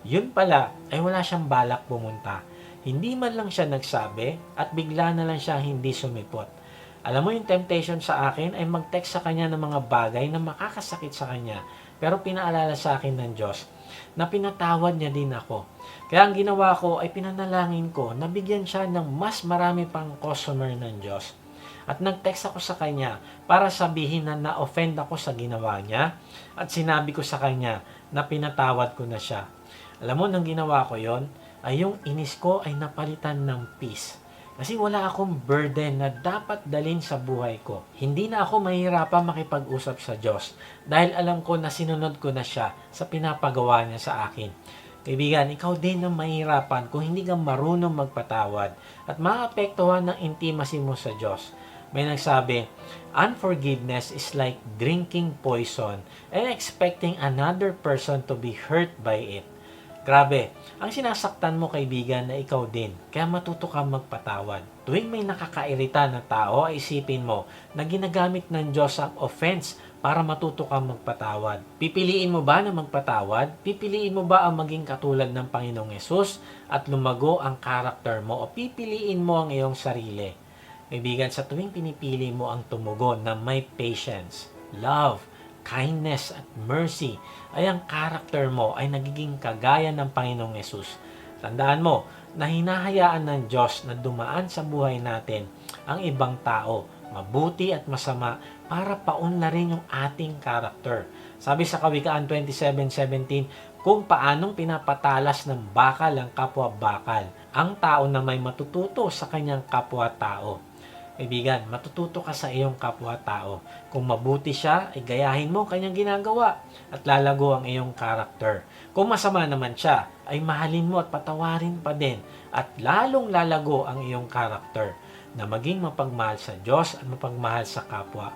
Yun pala ay wala siyang balak pumunta. Hindi man lang siya nagsabi at bigla na lang siya hindi sumipot. Alam mo, yung temptation sa akin ay mag-text sa kanya ng mga bagay na makakasakit sa kanya. Pero pinaalala sa akin ng Diyos na pinatawad niya din ako. Kaya ang ginawa ko ay pinanalangin ko na bigyan siya ng mas marami pang customer ng Diyos. At nag-text ako sa kanya para sabihin na na-offend ako sa ginawa niya at sinabi ko sa kanya na pinatawad ko na siya. Alam mo, nang ginawa ko yon ay yung inis ko ay napalitan ng peace. Kasi wala akong burden na dapat dalhin sa buhay ko. Hindi na ako mahirapan makipag-usap sa Diyos dahil alam ko na sinunod ko na siya sa pinapagawa niya sa akin. Kaibigan, ikaw din ang mahirapan kung hindi ka marunong magpatawad at maapektuhan ng intimacy mo sa Diyos. May nagsabi, unforgiveness is like drinking poison and expecting another person to be hurt by it. Grabe, ang sinasaktan mo kaibigan na ikaw din, kaya matuto kang magpatawad. Tuwing may nakakairita na tao, isipin mo na ginagamit ng Diyos ang offense para matuto kang magpatawad. Pipiliin mo ba na magpatawad? Pipiliin mo ba ang maging katulad ng Panginoong Yesus at lumago ang karakter mo o pipiliin mo ang iyong sarili? Kaibigan, sa tuwing pinipili mo ang tumugon na may patience, love, kindness at mercy, ay ang karakter mo ay nagiging kagaya ng Panginoong Yesus. Tandaan mo na hinahayaan ng Diyos na dumaan sa buhay natin ang ibang tao, mabuti at masama, para paunlarin yung ating karakter. Sabi sa Kawikaan 27:17, kung paanong pinapatalas ng bakal ang kapwa-bakal, ang tao na may matututo sa kanyang kapwa-tao. Kaibigan, matututo ka sa iyong kapwa-tao. Kung mabuti siya, ay gayahin mo kanyang ginagawa at lalago ang iyong karakter. Kung masama naman siya, ay mahalin mo at patawarin pa din at lalong lalago ang iyong karakter na maging mapagmahal sa Diyos at mapagmahal sa kapwa.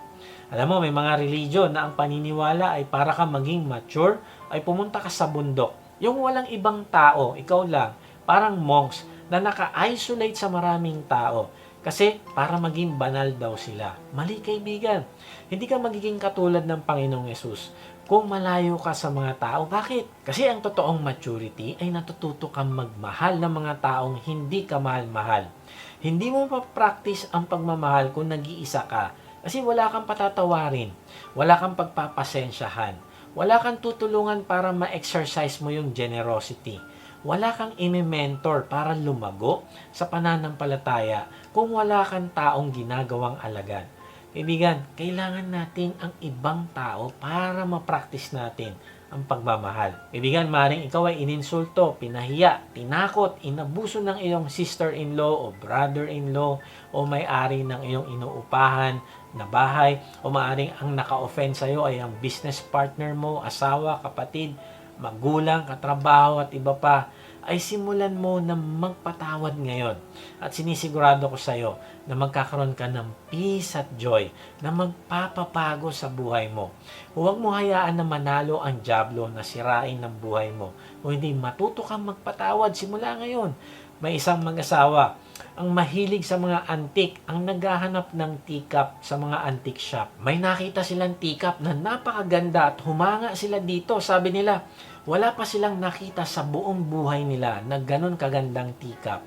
Alam mo, may mga religion na ang paniniwala ay para ka maging mature, ay pumunta ka sa bundok. Yung walang ibang tao, ikaw lang, parang monks na naka-isolate sa maraming tao. Kasi para maging banal daw sila. Mali kaibigan. Hindi ka magiging katulad ng Panginoong Yesus kung malayo ka sa mga tao. Bakit? Kasi ang totoong maturity ay natututo kang magmahal ng mga taong hindi ka mahal-mahal. Hindi mo pa-practice ang pagmamahal kung nag-iisa ka. Kasi wala kang patatawarin, wala kang pagpapasensyahan, wala kang tutulungan para ma-exercise mo yung generosity. Wala kang imi-mentor para lumago sa pananampalataya kung wala kang taong ginagawang alagad. Kaibigan, kailangan natin ang ibang tao para ma-practice natin ang pagmamahal. Kaibigan, maring ikaw ay ininsulto, pinahiya, tinakot, inabuso ng iyong sister-in-law o brother-in-law o may-ari ng iyong inuupahan na bahay o maaring ang naka-offend sa'yo ay ang business partner mo, asawa, kapatid, magulang, katrabaho at iba pa, ay simulan mo na magpatawad ngayon. At sinisigurado ko sa iyo na magkakaroon ka ng peace at joy na magpapapago sa buhay mo. Huwag mo hayaan na manalo ang dyablo na sirain ng buhay mo. Kung hindi matuto kang magpatawad simula ngayon. May isang mag-asawa ang mahilig sa mga antik, ang naghahanap ng teacup sa mga antique shop. May nakita silang teacup na napakaganda at humanga sila dito. Sabi nila, wala pa silang nakita sa buong buhay nila na ganun kagandang teacup.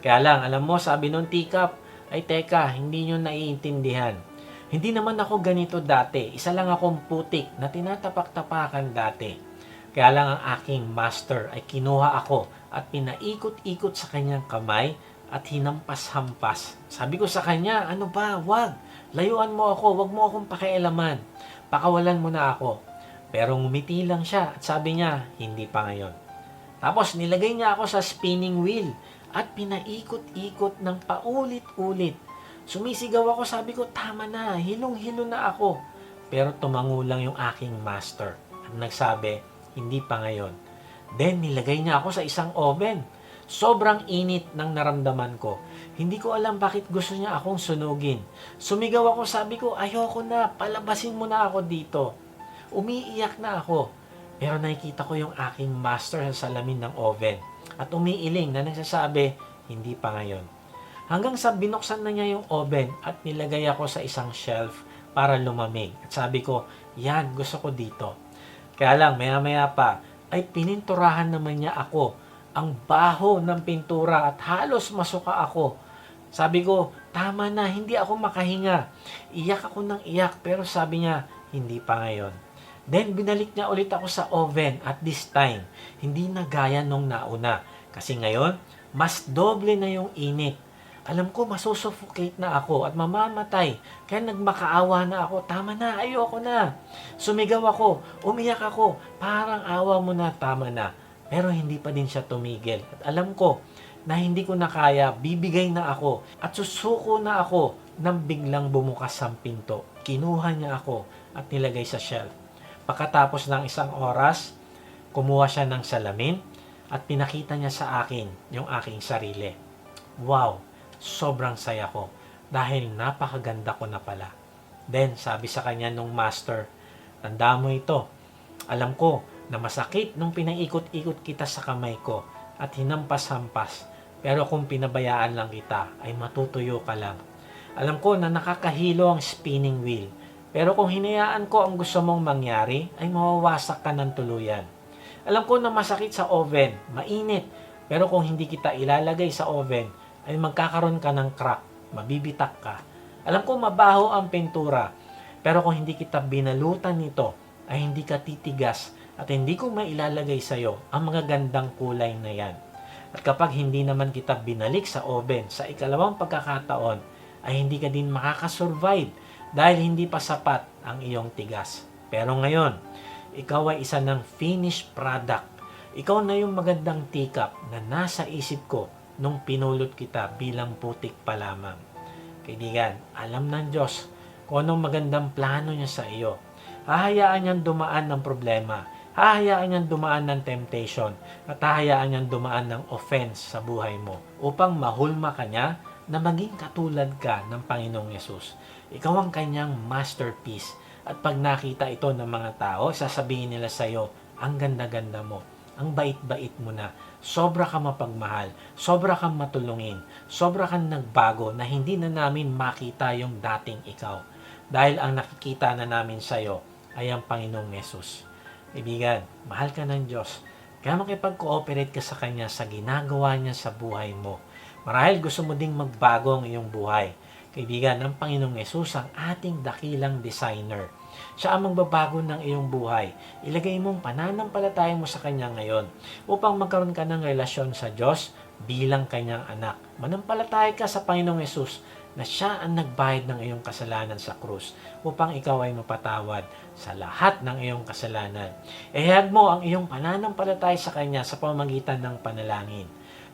Kaya lang, alam mo, sabi nung teacup, ay teka, hindi nyo naiintindihan. Hindi naman ako ganito dati. Isa lang akong putik na tinatapak-tapakan dati. Kaya lang ang aking master ay kinuha ako at pinaikot-ikot sa kanyang kamay at hinampas-hampas. Sabi ko sa kanya, ano ba, wag. Layuan mo ako, wag mo akong pakialaman. Pakawalan mo na ako. Pero ngumiti lang siya at sabi niya, hindi pa ngayon. Tapos nilagay niya ako sa spinning wheel at pinaikot-ikot ng paulit-ulit. Sumisigaw ako, sabi ko, tama na, hilong-hilo na ako. Pero tumango lang yung aking master at nagsabi, hindi pa ngayon. Then nilagay niya ako sa isang oven. Sobrang init ng naramdaman ko. Hindi ko alam bakit gusto niya akong sunugin. Sumigaw ako, sabi ko, ayoko na, palabasin mo na ako dito. Umiiyak na ako. Pero nakikita ko yung aking master sa salamin ng oven. At umiiling na nagsasabi, hindi pa ngayon. Hanggang sa binuksan na niya yung oven at nilagay ako sa isang shelf para lumamig. At sabi ko, yan, gusto ko dito. Kaya lang, maya-maya pa, ay pininturahan naman niya ako. Ang baho ng pintura at halos masuka ako. Sabi ko, tama na, hindi ako makahinga. Iyak ako ng iyak, pero sabi niya, hindi pa ngayon. Then, binalik niya ulit ako sa oven at this time, hindi na gaya nung nauna. Kasi ngayon, mas doble na yung init. Alam ko, masusuffocate na ako at mamamatay. Kaya nagmakaawa na ako, tama na, ayoko na. Sumigaw ako, umiyak ako, parang awa mo na, tama na. Pero hindi pa din siya tumigil. At alam ko na hindi ko na kaya, bibigay na ako at susuko na ako nang biglang bumukas ang pinto. Kinuha niya ako at nilagay sa shelf. Pagkatapos ng isang oras, kumuha siya ng salamin at pinakita niya sa akin yung aking sarili. Wow, sobrang saya ko dahil napakaganda ko na pala. Then, sabi sa kanya nung master, tanda mo ito. Alam ko na masakit nung pinaikot-ikot kita sa kamay ko at hinampas-hampas. Pero kung pinabayaan lang kita, ay matutuyo ka lang. Alam ko na nakakahilo ang spinning wheel. Pero kung hinayaan ko ang gusto mong mangyari, ay mawawasak ka ng tuluyan. Alam ko na masakit sa oven, mainit. Pero kung hindi kita ilalagay sa oven, ay magkakaroon ka ng crack, mabibitak ka. Alam ko mabaho ang pintura. Pero kung hindi kita binalutan nito, ay hindi ka titigas at hindi ko mailalagay sa iyo ang mga gandang kulay na yan. At kapag hindi naman kita binalik sa oven sa ikalawang pagkakataon, ay hindi ka din makakasurvive dahil hindi pa sapat ang iyong tigas. Pero ngayon, ikaw ay isa ng finished product. Ikaw na yung magandang teacup na nasa isip ko nung pinulot kita bilang putik pa lamang. Kaibigan, alam ng Diyos kung anong magandang plano niya sa iyo. Hahayaan niyang dumaan ng problema. Hahayaan niyang dumaan ng temptation. At hahayaan niyang dumaan ng offense sa buhay mo upang mahulma ka niya na maging katulad ka ng Panginoong Yesus. Ikaw ang kanyang masterpiece. At pag nakita ito ng mga tao, sasabihin nila sa iyo, ang ganda-ganda mo, ang bait-bait mo na, sobra ka mapagmahal, sobra kang matulungin, sobra kang nagbago na hindi na namin makita yung dating ikaw. Dahil ang nakikita na namin sa iyo ay ang Panginoong Yesus. Kaibigan, mahal ka ng Diyos. Kaya makipag-cooperate ka sa Kanya sa ginagawa niya sa buhay mo. Marahil gusto mo ding magbago ang iyong buhay. Kaibigan, ang Panginoong Yesus ang ating dakilang designer. Siya ang magbabago ng iyong buhay. Ilagay mong pananampalataya mo sa Kanya ngayon upang magkaroon ka ng relasyon sa Diyos bilang Kanyang anak. Manampalataya ka sa Panginoong Yesus na siya ang nagbayad ng iyong kasalanan sa krus upang ikaw ay mapatawad sa lahat ng iyong kasalanan. Ihayag mo ang iyong pananampalataya sa Kanya sa pamamagitan ng panalangin.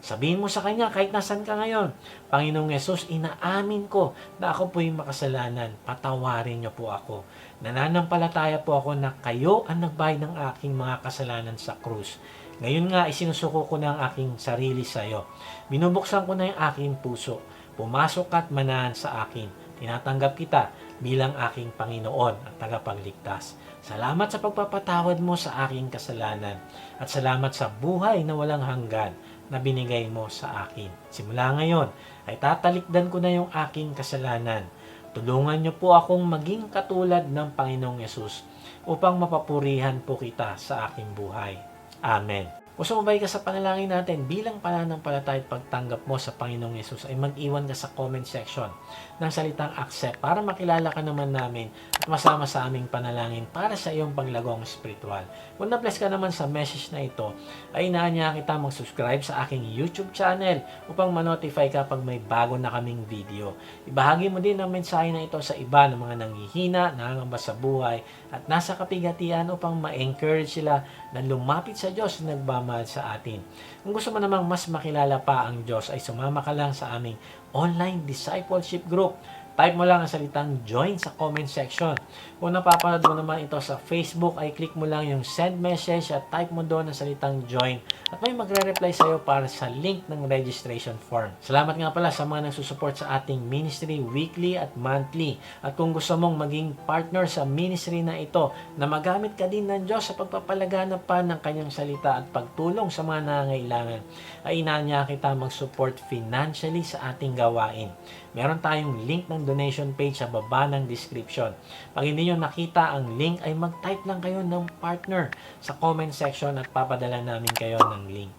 Sabihin mo sa Kanya kahit nasan ka ngayon, Panginoong Yesus, inaamin ko na ako po'y makasalanan. Patawarin niyo po ako. Nananampalataya po ako na kayo ang nagbayad ng aking mga kasalanan sa krus. Ngayon nga, isinusuko ko na ang aking sarili sa iyo. Binubuksan ko na yung aking puso. Pumasok at manahan sa akin. Tinatanggap kita bilang aking Panginoon at tagapagligtas. Salamat sa pagpapatawad mo sa aking kasalanan at salamat sa buhay na walang hanggan na binigay mo sa akin. Simula ngayon ay tatalikdan ko na yung aking kasalanan. Tulungan niyo po akong maging katulad ng Panginoong Yesus upang mapapurihan po kita sa aking buhay. Amen. Kung sumabay ka sa panalangin natin, bilang pananampalataya at pagtanggap mo sa Panginoong Yesus ay mag-iwan ka sa comment section ng salitang accept para makilala ka naman namin at masama sa aming panalangin para sa iyong paglagong spiritual. Kung na-bless ka naman sa message na ito, ay inaanya kita mag-subscribe sa aking YouTube channel upang ma-notify ka pag may bago na kaming video. Ibahagi mo din ang mensahe na ito sa iba ng mga nanghihina, nangangamba sa buhay at nasa kapigatian upang ma-encourage sila na lumapit sa Diyos na nagmamahal sa atin. Kung gusto mo namang mas makilala pa ang Diyos ay sumama ka lang sa aming online discipleship group. Type mo lang ang salitang join sa comment section. Kung napapanood mo naman ito sa Facebook, ay click mo lang yung send message at type mo doon ang salitang join. At may magre-reply sa iyo para sa link ng registration form. Salamat nga pala sa mga nagsusupport sa ating ministry weekly at monthly. At kung gusto mong maging partner sa ministry na ito, na magamit ka din ng Diyos sa pagpapalaganap pa ng kanyang salita at pagtulong sa mga nangangailangan, ay inaanya kita mag-support financially sa ating gawain. Meron tayong link ng donation page sa baba ng description. Pag hindi nyo nakita ang link, ay mag-type lang kayo ng partner sa comment section at papadala namin kayo ng link.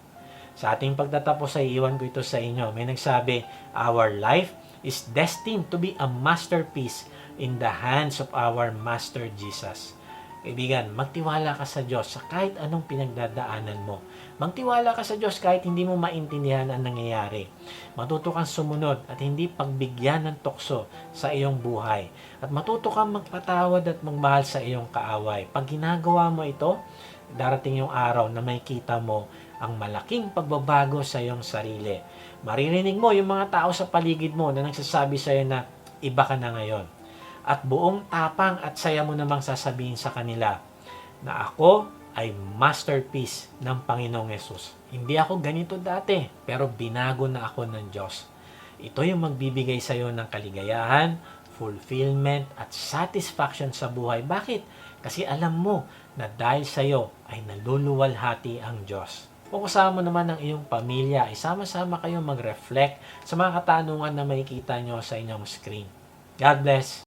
Sa ating pagtatapos ay iwan ko ito sa inyo. May nagsabi, our life is destined to be a masterpiece in the hands of our Master Jesus. Kaibigan, magtiwala ka sa Diyos sa kahit anong pinagdadaanan mo. Magtiwala ka sa Diyos kahit hindi mo maintindihan ang nangyayari. Matuto kang sumunod at hindi pagbigyan ng tukso sa iyong buhay. At matuto kang magpatawad at magmahal sa iyong kaaway. Pag ginagawa mo ito, darating yung araw na makikita mo ang malaking pagbabago sa iyong sarili. Maririnig mo yung mga tao sa paligid mo na nagsasabi sa iyo na iba ka na ngayon. At buong tapang at saya mo namang sasabihin sa kanila na ako ay masterpiece ng Panginoong Yesus. Hindi ako ganito dati, pero binago na ako ng Diyos. Ito yung magbibigay sa iyo ng kaligayahan, fulfillment, at satisfaction sa buhay. Bakit? Kasi alam mo na dahil sa iyo ay naluluwalhati ang Diyos. Kung kasama mo naman ang iyong pamilya, ay sama-sama kayong mag-reflect sa mga katanungan na makikita nyo sa inyong screen. God bless!